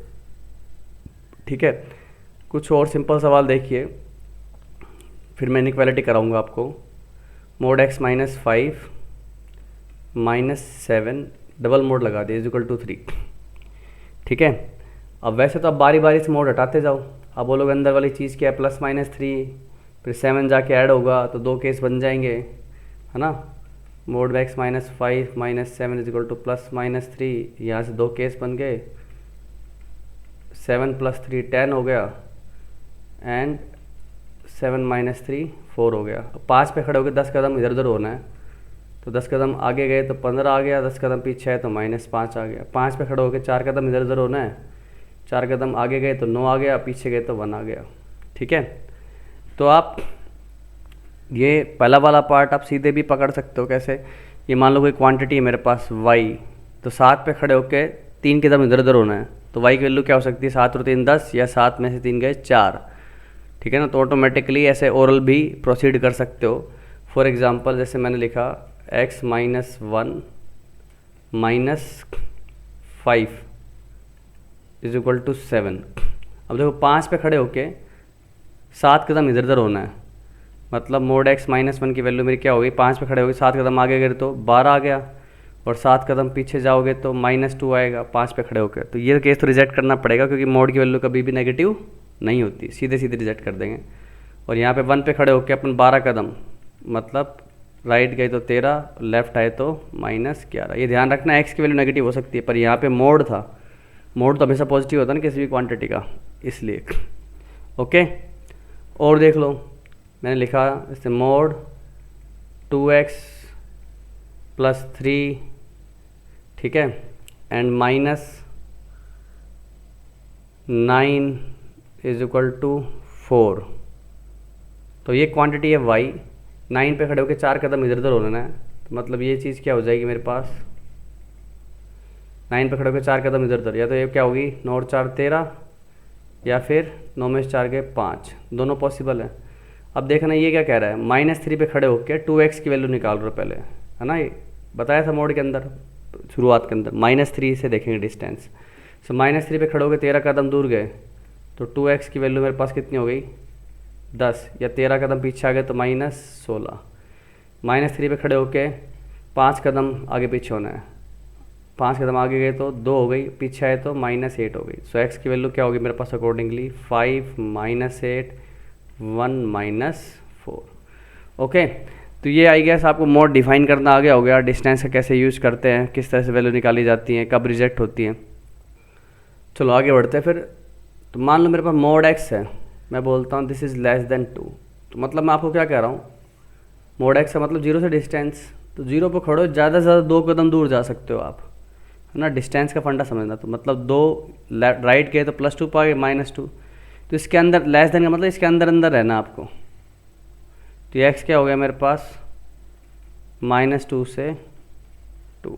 ठीक है, कुछ और सिंपल सवाल देखिए, फिर मैं इनइक्वालिटी कराऊंगा आपको। Mode x minus 5 minus 7 double mode लगा दिए इज इक्वल टू 3। ठीक है, अब वैसे तो आप बारी बारी से मोड हटाते जाओ। आप बोलोगे अंदर वाली चीज़ क्या है, प्लस माइनस 3, फिर 7 जाके ऐड होगा तो 2 केस बन जाएंगे, है ना। Mode x minus 5 minus 7 is equal two plus minus 3, यहाँ से 2 केस बन गए, 7 प्लस 3 10 हो गया एंड 7 माइनस 3 4 हो गया। अब 5 पे खड़े हो गए, 10 कदम इधर उधर होना है, तो 10 कदम आगे गए तो 15 आ गया, 10 कदम पीछे है तो -5 आ गया। 5 पे खड़े हो गए, 4 कदम इधर उधर होना है, 4 कदम आगे गए तो 9 आ गया, पीछे गए तो 1 आ गया। ठीक है, तो आप ये पहला वाला पार्ट आप सीधे भी पकड़ सकते हो। कैसे, ये मान लो कोई क्वांटिटी है मेरे पास y, तो 7 पे खड़े होके 3 कदम इधर उधर होना है, तो y की वैल्यू क्या हो सकती है, 7 और 3 10, या 7 में से 3 गए 4। ठीक है ना, तो ऑटोमेटिकली ऐसे ओरल भी प्रोसीड कर सकते हो। फॉर एग्जांपल जैसे मैंने लिखा x minus 1 minus 5 is equal to 7। अब देखो 5 पे खड़े होके 7 कदम इधर उधर होना है, मतलब मोड x माइनस 1 की वैल्यू मेरी क्या होगी, 5 पे खड़े होगे 7 कदम आगे गए तो 12 आ गया, और 7 कदम पीछे जाओगे तो -2 आएगा 5 पे खड़े होकर। तो ये केस तो रिजेक्ट करना पड़ेगा, क्योंकि मोड की वैल्यू कभी भी नेगेटिव नहीं होती, सीधे सीधे रिजेक्ट कर देंगे। और यहाँ पे 1 पे खड़े होकर अपन 12 कदम, मतलब राइट गए तो 13, लेफ्ट आए तो -11। ये ध्यान रखना x की वैल्यू नेगेटिव हो सकती है, पर यहाँ पे मोड था, मोड तो हमेशा पॉजिटिव होता है ना किसी भी क्वांटिटी का, इसलिए। ओके, और देख लो मैंने लिखा जैसे मोड 2x प्लस 3, ठीक है, एंड -9 इज इक्वल टू 4। तो ये क्वांटिटी है y, 9 पे खड़े होकर 4 कदम इधर उधर होना है, तो मतलब ये चीज़ क्या हो जाएगी मेरे पास, 9 पे खड़े होकर 4 कदम इधर उधर, या तो ये क्या होगी 9 और 4 13, या फिर 9 में से 4 के 5, दोनों पॉसिबल है। अब देखना ये क्या कह रहा है, -3 पे खड़े होकर 2x की वैल्यू निकाल रहे हो पहले, है ना, ये बताया था मोड के अंदर शुरुआत के अंदर। -3 से देखेंगे डिस्टेंस, सो -3 पे खड़े होकर 13 कदम दूर गए तो 2x की वैल्यू मेरे पास कितनी हो गई 10, या 13 कदम पीछे आ गए तो -16। -3 पे खड़े होके 5 कदम आगे पीछे होना है, 5 कदम आगे गए तो 2 हो गई, पीछे आए तो -8 हो गई। सो x की वैल्यू क्या होगी मेरे पास अकॉर्डिंगली 5 -8 1 -4। ओके, तो ये आई गेस आपको मोड डिफाइन करना आ गया हो गया, डिस्टेंस का कैसे यूज़ करते हैं, किस तरह से वैल्यू निकाली जाती हैं, कब रिजेक्ट होती हैं। चलो आगे बढ़ते हैं फिर। तो मान लो मेरे पास मोड x है, मैं बोलता हूँ दिस इज़ लेस देन 2, तो मतलब मैं आपको क्या कह रहा हूँ, मोड x का मतलब 0 से डिस्टेंस, तो 0 पर खड़ो, ज़्यादा से ज़्यादा 2 कदम दूर जा सकते हो आप, है ना, डिस्टेंस का फंडा समझना। तो मतलब 2 राइट गए तो +2 पा गए -2, तो इसके अंदर लेस देन का मतलब इसके अंदर अंदर रहना आपको। तो x क्या हो गया मेरे पास -2 से 2।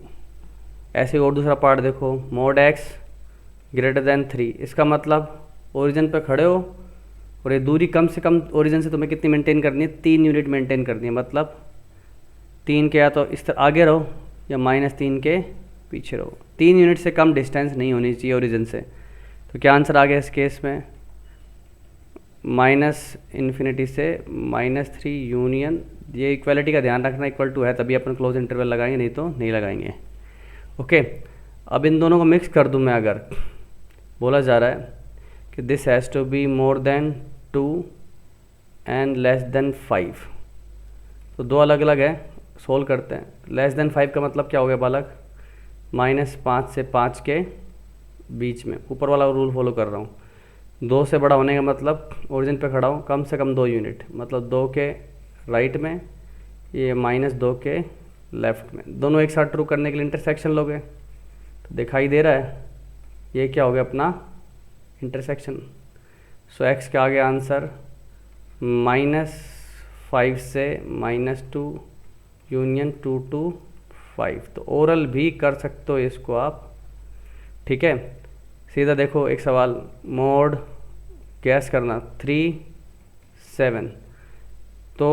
ऐसे और दूसरा पार्ट देखो, मोड x ग्रेटर देन 3, इसका मतलब ओरिजिन पे खड़े हो और ये दूरी कम से कम ओरिजिन से तुम्हें कितनी मेंटेन करनी है, 3 यूनिट मेंटेन करनी है, मतलब 3 के या तो इस तरह आगे रहो या -3 के पीछे रहो, 3 यूनिट से कम डिस्टेंस नहीं होनी चाहिए ओरिजिन से। तो क्या आंसर आ गया इस केस में, -∞ से -3 यूनियन। ये इक्वालिटी का ध्यान रखना, इक्वल टू है तभी अपन क्लोज इंटरवल लगाएंगे, नहीं तो नहीं लगाएंगे। ओके, अब इन दोनों को मिक्स कर दूं मैं, अगर बोला जा रहा है कि this has to be more than 2 and less than 5, तो दो अलग अलग है, सोल्व करते हैं। लेस देन 5 का मतलब क्या हो गया बालक, -5 से 5 के बीच में, ऊपर वाला रूल फॉलो कर रहा हूँ। 2 से बड़ा होने का मतलब ओरिजिन पे खड़ा हूँ कम से कम 2 यूनिट, मतलब 2 के राइट में, ये -2 के लेफ्ट में, दोनों एक साथ ट्रू करने के लिए इंटरसेक्शन लोगे तो दिखाई दे रहा है ये क्या हो गया अपना इंटरसेक्शन। सो एक्स के आगे आंसर -5 से -2 यूनियन 2 to 5। तो ओरल भी कर सकते हो इसको आप, ठीक है। सीधा देखो एक सवाल, मोड गैस करना 3 7, तो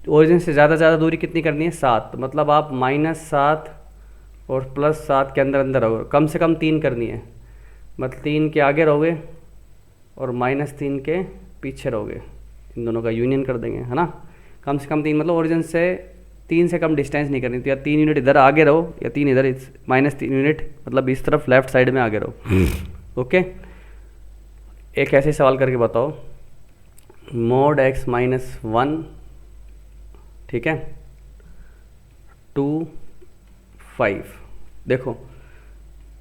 ओरिजिन से ज़्यादा दूरी कितनी करनी है 7, मतलब आप -7 और +7 के अंदर अंदर रहोगे, कम से कम 3 करनी है, मतलब 3 के आगे रहोगे और -3 के पीछे रहोगे, इन दोनों का यूनियन कर देंगे, है ना। कम से कम 3 मतलब ओरिजिन से 3 से कम डिस्टेंस नहीं करनी, तो या 3 यूनिट इधर आगे रहो या 3 इधर, -3 यूनिट मतलब इस तरफ लेफ्ट साइड में आगे रहो। ओके, एक ऐसे सवाल करके बताओ, मोड x -1, ठीक है, 2 5। देखो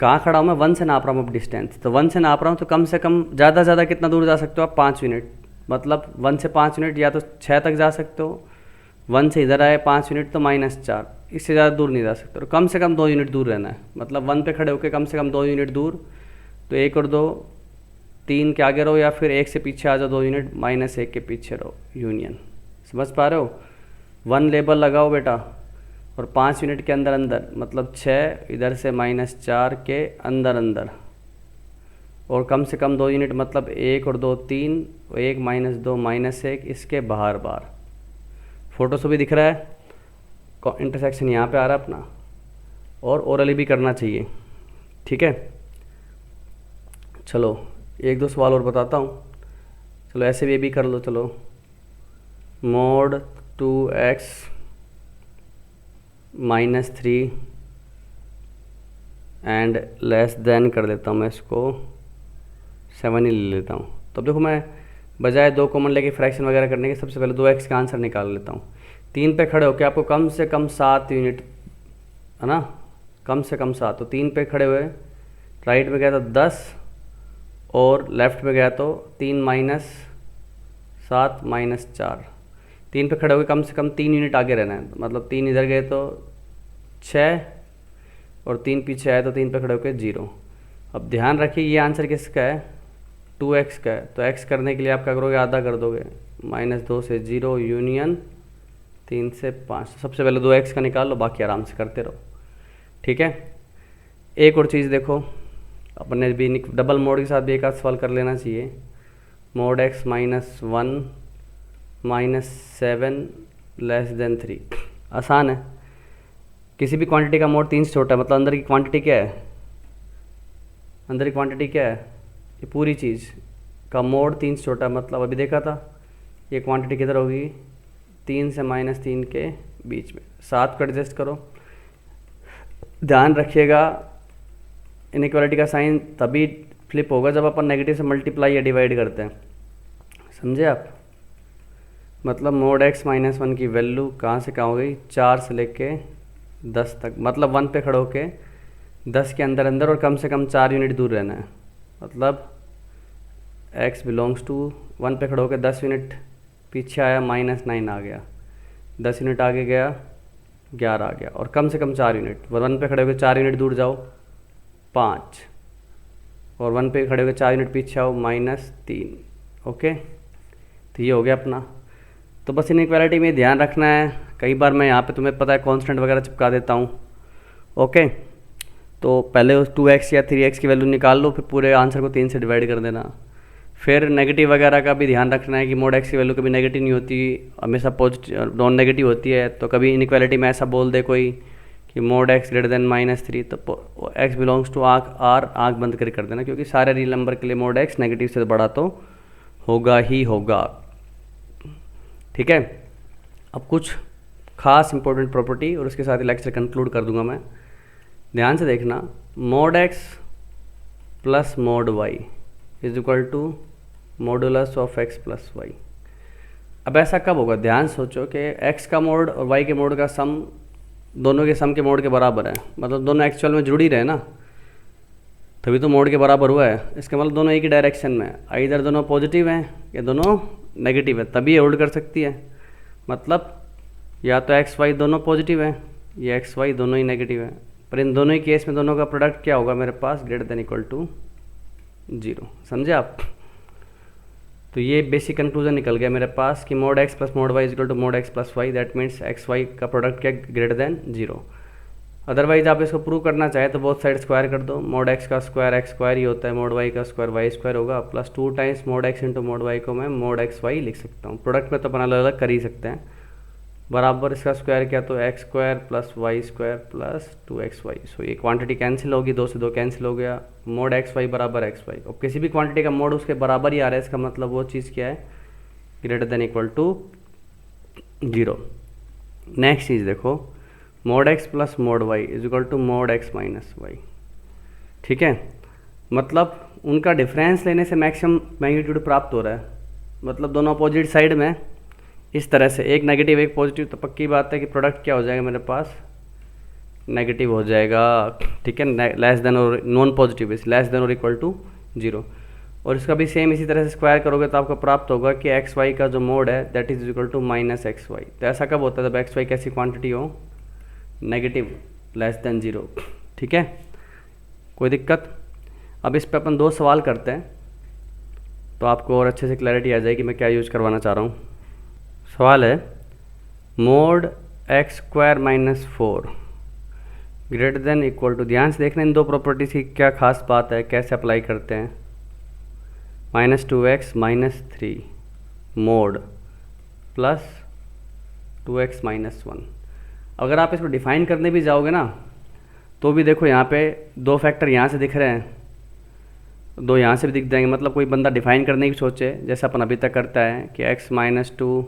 कहाँ खड़ा हूँ मैं, 1 से नाप रहा हूँ अब डिस्टेंस, तो 1 से नाप रहा हूँ तो कम से कम ज़्यादा कितना दूर जा सकते हो आप 5 यूनिट, मतलब 1 से 5 यूनिट या तो 6 तक जा सकते हो, 1 से इधर आए 5 यूनिट तो -4, इससे ज़्यादा दूर नहीं जा सकते, और कम से कम 2 यूनिट दूर रहना है, मतलब 1 पे खड़े होकर कम से कम 2 यूनिट दूर, तो 1 और 2 3 के आगे रहो या फिर 1 से पीछे आ जाओ 2 यूनिट, -1 के पीछे रहो, यूनियन। समझ पा रहे हो, 1 लेबल लगाओ बेटा, और 5 यूनिट के अंदर अंदर मतलब 6 इधर से -4 के अंदर अंदर, और कम से कम 2 यूनिट मतलब 1 और 2 3, 1 -2 -1 इसके बाहर बार। फोटो से भी दिख रहा है, इंटरसेक्शन यहाँ पे आ रहा है अपना, और ओरली भी करना चाहिए, ठीक है। चलो 1-2 सवाल और बताता हूँ, चलो ऐसे भी कर लो। चलो mode 2x -3 and less then कर देता हूँ मैं इसको 7 ही ले लेता हूँ। तो अब देखो मैं बजाय 2 कॉमन लेके फ्रैक्शन वगैरह करने के सबसे पहले 2x का आंसर निकाल लेता हूँ। 3 पे खड़े होके आपको कम से कम 7 यूनिट, है ना, कम से कम 7, तो 3 पे खड़े हुए राइट में गया तो 10 और लेफ्ट में गया तो 3 -7 -4, 3 पे खड़े होके कम से कम 3 यूनिट आगे रहना है, मतलब 3 इधर गए तो 6 और 3 पीछे आए तो 3 पे खड़े होके 0। अब ध्यान रखिए ये आंसर किसका है, 2x का है, तो x करने के लिए आप क्या करोगे, आधा कर दोगे, -2 से 0 यूनियन 3 से 5। सबसे पहले 2x का निकाल लो, बाकी आराम से करते रहो, ठीक है। एक और चीज़ देखो, अपने भी डबल मोड के साथ भी एक आध सवाल कर लेना चाहिए। Mode x -1 -7 <3। आसान है, किसी भी क्वांटिटी का मोड 3 से छोटा है, मतलब अंदर की क्वांटिटी क्या है, अंदर की क्वांटिटी क्या है, ये पूरी चीज़ का मोड 3 से छोटा है, मतलब अभी देखा था ये क्वांटिटी किधर होगी, 3 से -3 के बीच में। 7 को एडजस्ट करो, ध्यान रखिएगा इनइक्वालिटी का साइन तभी फ्लिप होगा जब अपन नेगेटिव से मल्टीप्लाई या डिवाइड करते हैं, समझे आप। मतलब मोड x -1 की वैल्यू कहाँ से कहाँ हो गई, 4 से लेके 10 तक, मतलब 1 पे खड़े होके 10 के अंदर अंदर और कम से कम 4 यूनिट दूर रहना है, मतलब x बिलोंग्स टू 1 पे खड़े होके 10 यूनिट पीछे आया -9 आ गया, 10 यूनिट आगे गया 11 आ गया, और कम से कम 4 यूनिट, 1 पे खड़े होके 4 यूनिट दूर जाओ 5, और 1 पे खड़े होकर 4 यूनिट पीछे आओ -3। ओके, तो ये हो गया अपना। तो बस इनइक्वालिटी में ध्यान रखना है, कई बार मैं यहाँ पे तुम्हें पता है कांस्टेंट वगैरह चिपका देता हूँ। ओके, तो पहले उस 2x या 3x की वैल्यू निकाल लो, फिर पूरे आंसर को 3 से डिवाइड कर देना। फिर नेगेटिव वगैरह का भी ध्यान रखना है कि मोड x की वैल्यू कभी नेगेटिव नहीं होती, हमेशा पॉजिटिव नॉन नेगेटिव होती है। तो कभी इनइक्वालिटी में ऐसा बोल दे कोई कि मोड x ग्रेटर देन -3, तो x बिलोंग्स टू आँख बंद करके कर देना, क्योंकि सारे रियल नंबर के लिए मोड x नेगेटिव से बड़ा तो होगा ही होगा। ठीक है, अब कुछ खास इंपॉर्टेंट प्रॉपर्टी और उसके साथ ही लेक्चर कंक्लूड कर दूंगा मैं। ध्यान से देखना, mod x plus mod y is equal to modulus of x plus y. अब ऐसा कब होगा, ध्यान सोचो कि x का मोड और y के मोड का सम दोनों के सम के मोड के बराबर है, मतलब दोनों एक्चुअल में जुड़ी रहे ना, तभी तो मोड के बराबर हुआ है। इसका मतलब दोनों एक ही डायरेक्शन में, इधर दोनों पॉजिटिव हैं या दोनों नेगेटिव है, तभी ये होल्ड कर सकती है। मतलब या तो x y दोनों पॉजिटिव हैं ये एक्स वाई दोनों ही नेगेटिव है, पर इन दोनों ही केस में दोनों का प्रोडक्ट क्या होगा मेरे पास, ग्रेटर देन इक्वल टू 0। समझे आप? तो ये बेसिक कंक्लूजन निकल गया मेरे पास कि mod x plus mod y equal to mod x plus y, that means x y का प्रोडक्ट क्या, ग्रेटर देन 0। अदरवाइज आप इसको प्रूव करना चाहे तो बोथ साइड स्क्वायर कर दो, मोड एक्स का स्क्वायर एक्स स्क्वायर ही होता है, मोड वाई का स्क्वायर वाई स्क्वायर होगा, plus 2 times mod x into mod y को मैं मोड एक्स वाई लिख सकता हूँ। प्रोडक्ट में तो अपन अलग अलग कर ही सकते हैं, बराबर इसका स्क्वायर क्या, तो x square plus y square plus 2xy। So ये क्वांटिटी कैंसिल होगी, 2 से 2 कैंसिल हो गया, मोड एक्स वाई बराबर एक्स वाई। और किसी भी क्वांटिटी का मोड उसके बराबर ही आ रहा है, इसका मतलब वो चीज़ क्या है, greater than equal to 0। Next चीज़ देखो, mod x plus mod y is equal to mod x minus y. ठीक है, मतलब उनका डिफरेंस लेने से मैक्सिमम मैग्नीट्यूड प्राप्त हो रहा है, मतलब दोनों अपोजिट साइड में इस तरह से, एक नेगेटिव एक पॉजिटिव, तो पक्की बात है कि प्रोडक्ट क्या हो जाएगा मेरे पास, नेगेटिव हो जाएगा। ठीक है, लेस देन और non positive is less than और इक्वल टू 0। और इसका भी सेम इसी तरह से स्क्वायर करोगे तो आपको प्राप्त होगा कि एक्स वाई का जो मोड है that is equal to minus x y. तो ऐसा कब होता है, जब एक्स वाई कैसी क्वांटिटी हो, नेगेटिव लेस देन 0। ठीक है, कोई दिक्कत? अब इस पे अपन 2 सवाल करते हैं तो आपको और अच्छे से क्लैरिटी आ जाएगी मैं क्या यूज करवाना चाह रहा हूँ। सवाल है, mod x square minus 4 greater than equal to, ध्यान से देखना इन 2 प्रॉपर्टीज की क्या खास बात है, कैसे अप्लाई करते हैं, minus 2x minus 3 mode plus 2x minus 1। अगर आप इसको डिफाइन करने भी जाओगे ना तो भी देखो यहाँ पे 2 फैक्टर यहाँ से दिख रहे हैं, 2 यहाँ से भी दिख जाएंगे। मतलब कोई बंदा डिफाइन करने की सोचे जैसा अपन अभी तक करता है कि x माइनस 2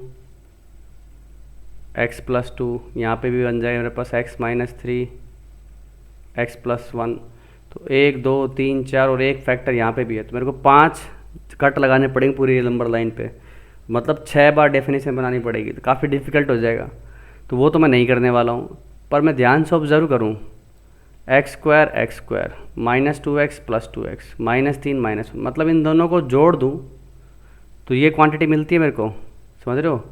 x प्लस 2, यहाँ पे भी बन जाएगा मेरे पास x माइनस 3 x प्लस 1। तो 1 2 3 4 और एक फैक्टर यहाँ पे भी है, तो मेरे को 5 कट लगाने पड़ेंगे पूरी नंबर लाइन पे, मतलब 6 बार डेफिनेशन बनानी पड़ेगी, तो काफ़ी डिफिकल्ट हो जाएगा। तो वो तो मैं नहीं करने वाला हूँ, पर मैं ध्यान से ऑब्जर्व करूँ, x square minus 2x plus 2x minus 3 minus 1, मतलब इन दोनों को जोड़ दूँ तो ये क्वांटिटी मिलती है मेरे को, समझ रहे हो?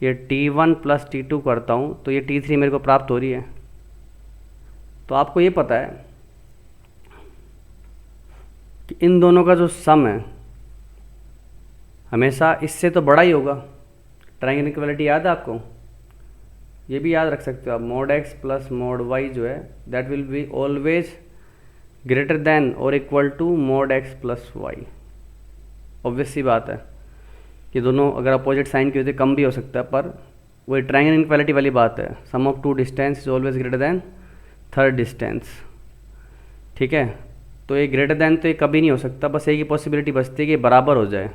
ये t1 प्लस t2 करता हूँ तो ये t3 मेरे को प्राप्त हो रही है। तो आपको ये पता है कि इन दोनों का जो सम है हमेशा इससे तो बड़ा ही होगा। ट्रायंगल इक्वालिटी याद है आपको? ये भी याद रख सकते हो आप, mod x plus mod y जो है that will be always greater than और equal to mod x plus y. Obvious सी बात है कि दोनों अगर अपोजिट साइन की होती कम भी हो सकता है, पर वही ट्रायंगल इनक्वालिटी वाली बात है, sum of 2 distance is always greater than 3rd distance. ठीक है, तो ये ग्रेटर देन तो ये कभी नहीं हो सकता, बस एक ही पॉसिबिलिटी बचती है कि बराबर हो जाए।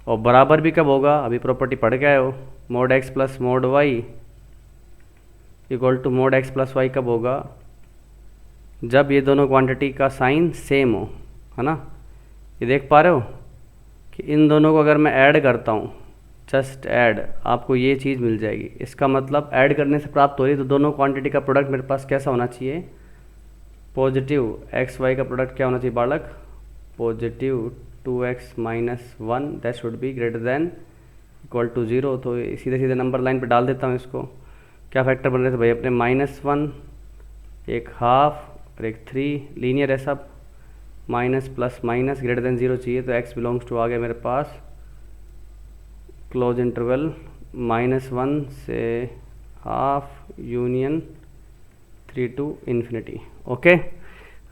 और बराबर भी कब होगा, अभी प्रॉपर्टी पढ़ के आए हो, mod x plus mod y equal to mod x plus y कब होगा, जब ये दोनों क्वांटिटी का साइन सेम हो, है ना? ये देख पा रहे हो कि इन दोनों को अगर मैं ऐड करता हूँ, जस्ट ऐड, आपको ये चीज़ मिल जाएगी। इसका मतलब ऐड करने से प्राप्त हो रही, तो दोनों क्वांटिटी का प्रोडक्ट मेरे पास कैसा होना चाहिए, पॉजिटिव। एक्स वाई का प्रोडक्ट क्या होना चाहिए बालक, positive 2x minus 1 that should be greater than equal to 0। तो सीधे सीधे नंबर लाइन पे डाल देता हूँ इसको। क्या फैक्टर बन रहे थे भाई अपने, -1 एक हाफ और एक 3, लीनियर है सब, minus plus minus greater than 0 चाहिए, तो x बिलोंग्स टू आ गया मेरे पास क्लोज इंटरवल -1 से half union 3 to infinity. Okay,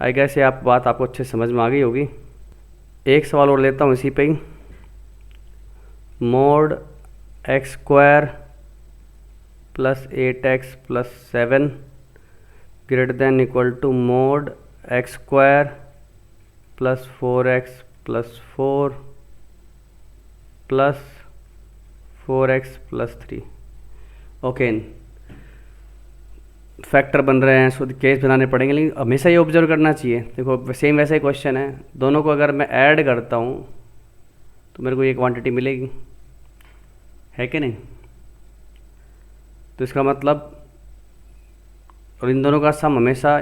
I guess ये आप बात आपको अच्छे समझ में आ गई होगी। एक सवाल और लेता हूँ इसी पे ही, mod x square plus 8x plus 7 greater than equal to mod x square plus 4x plus 4 plus 4x plus 3। Okay, factor बन रहे हैं, शुद्ध केस बनाने पड़ेंगे, लेकिन हमेशा ये ऑब्जर्व करना चाहिए। देखो सेम वैसा ही क्वेश्चन है, दोनों को अगर मैं ऐड करता हूँ तो मेरे को ये क्वांटिटी मिलेगी, है कि नहीं? तो इसका मतलब, और इन दोनों का सम हमेशा,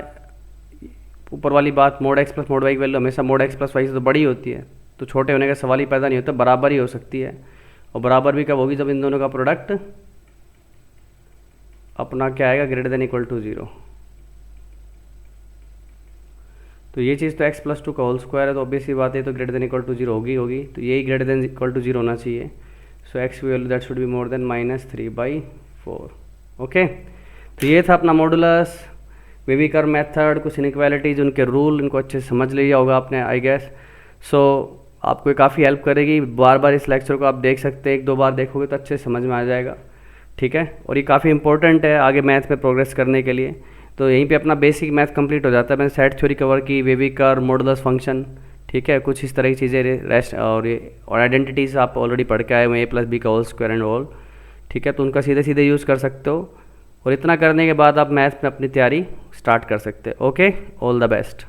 ऊपर वाली बात mod x plus mod y की वैल्यू हमेशा मोड एक्स प्लस वाई से तो बड़ी होती है, तो छोटे होने का सवाल ही पैदा नहीं होता, बराबर ही हो सकती है। और बराबर भी कब होगी, जब इन दोनों का प्रोडक्ट अपना क्या आएगा, ग्रेटर देन इक्वल टू 0। तो ये चीज़ तो x प्लस 2 का होल स्क्वायर है, तो ऑब्वियसली बात है तो ग्रेटर देन इक्वल टू 0 होगी, तो यही ग्रेटर देन इक्वल टू 0 होना चाहिए। सो x value that should B more then -3/4। Okay, तो ये था अपना मॉडुलस, वेवी कर्व मेथड, कुछ इनइक्वालिटीज, उनके रूल, इनको अच्छे से समझ लिया होगा आपने आई गेस। सो आपको काफ़ी हेल्प करेगी, बार बार इस लेक्चर को आप देख सकते हैं, 1-2 बार देखोगे तो अच्छे से समझ में आ जाएगा, ठीक है। और ये काफ़ी इंपॉर्टेंट है आगे मैथ में प्रोग्रेस करने के लिए। तो यहीं पे अपना बेसिक मैथ कंप्लीट हो जाता है। मैंने सेट थ्योरी कवर की, वेवी कर्व, मॉडुलस फंक्शन, ठीक है, कुछ इस तरह की चीज़ें रेस्ट और आइडेंटिटीज़ आप ऑलरेडी पढ़ के आए हुए हैं, a+b का होल स्क्वायर एंड ऑल, ठीक है। तो उनका सीधे सीधे यूज़ कर सकते हो, और इतना करने के बाद आप मैथ में अपनी तैयारी स्टार्ट कर सकते हैं। Okay, all the best.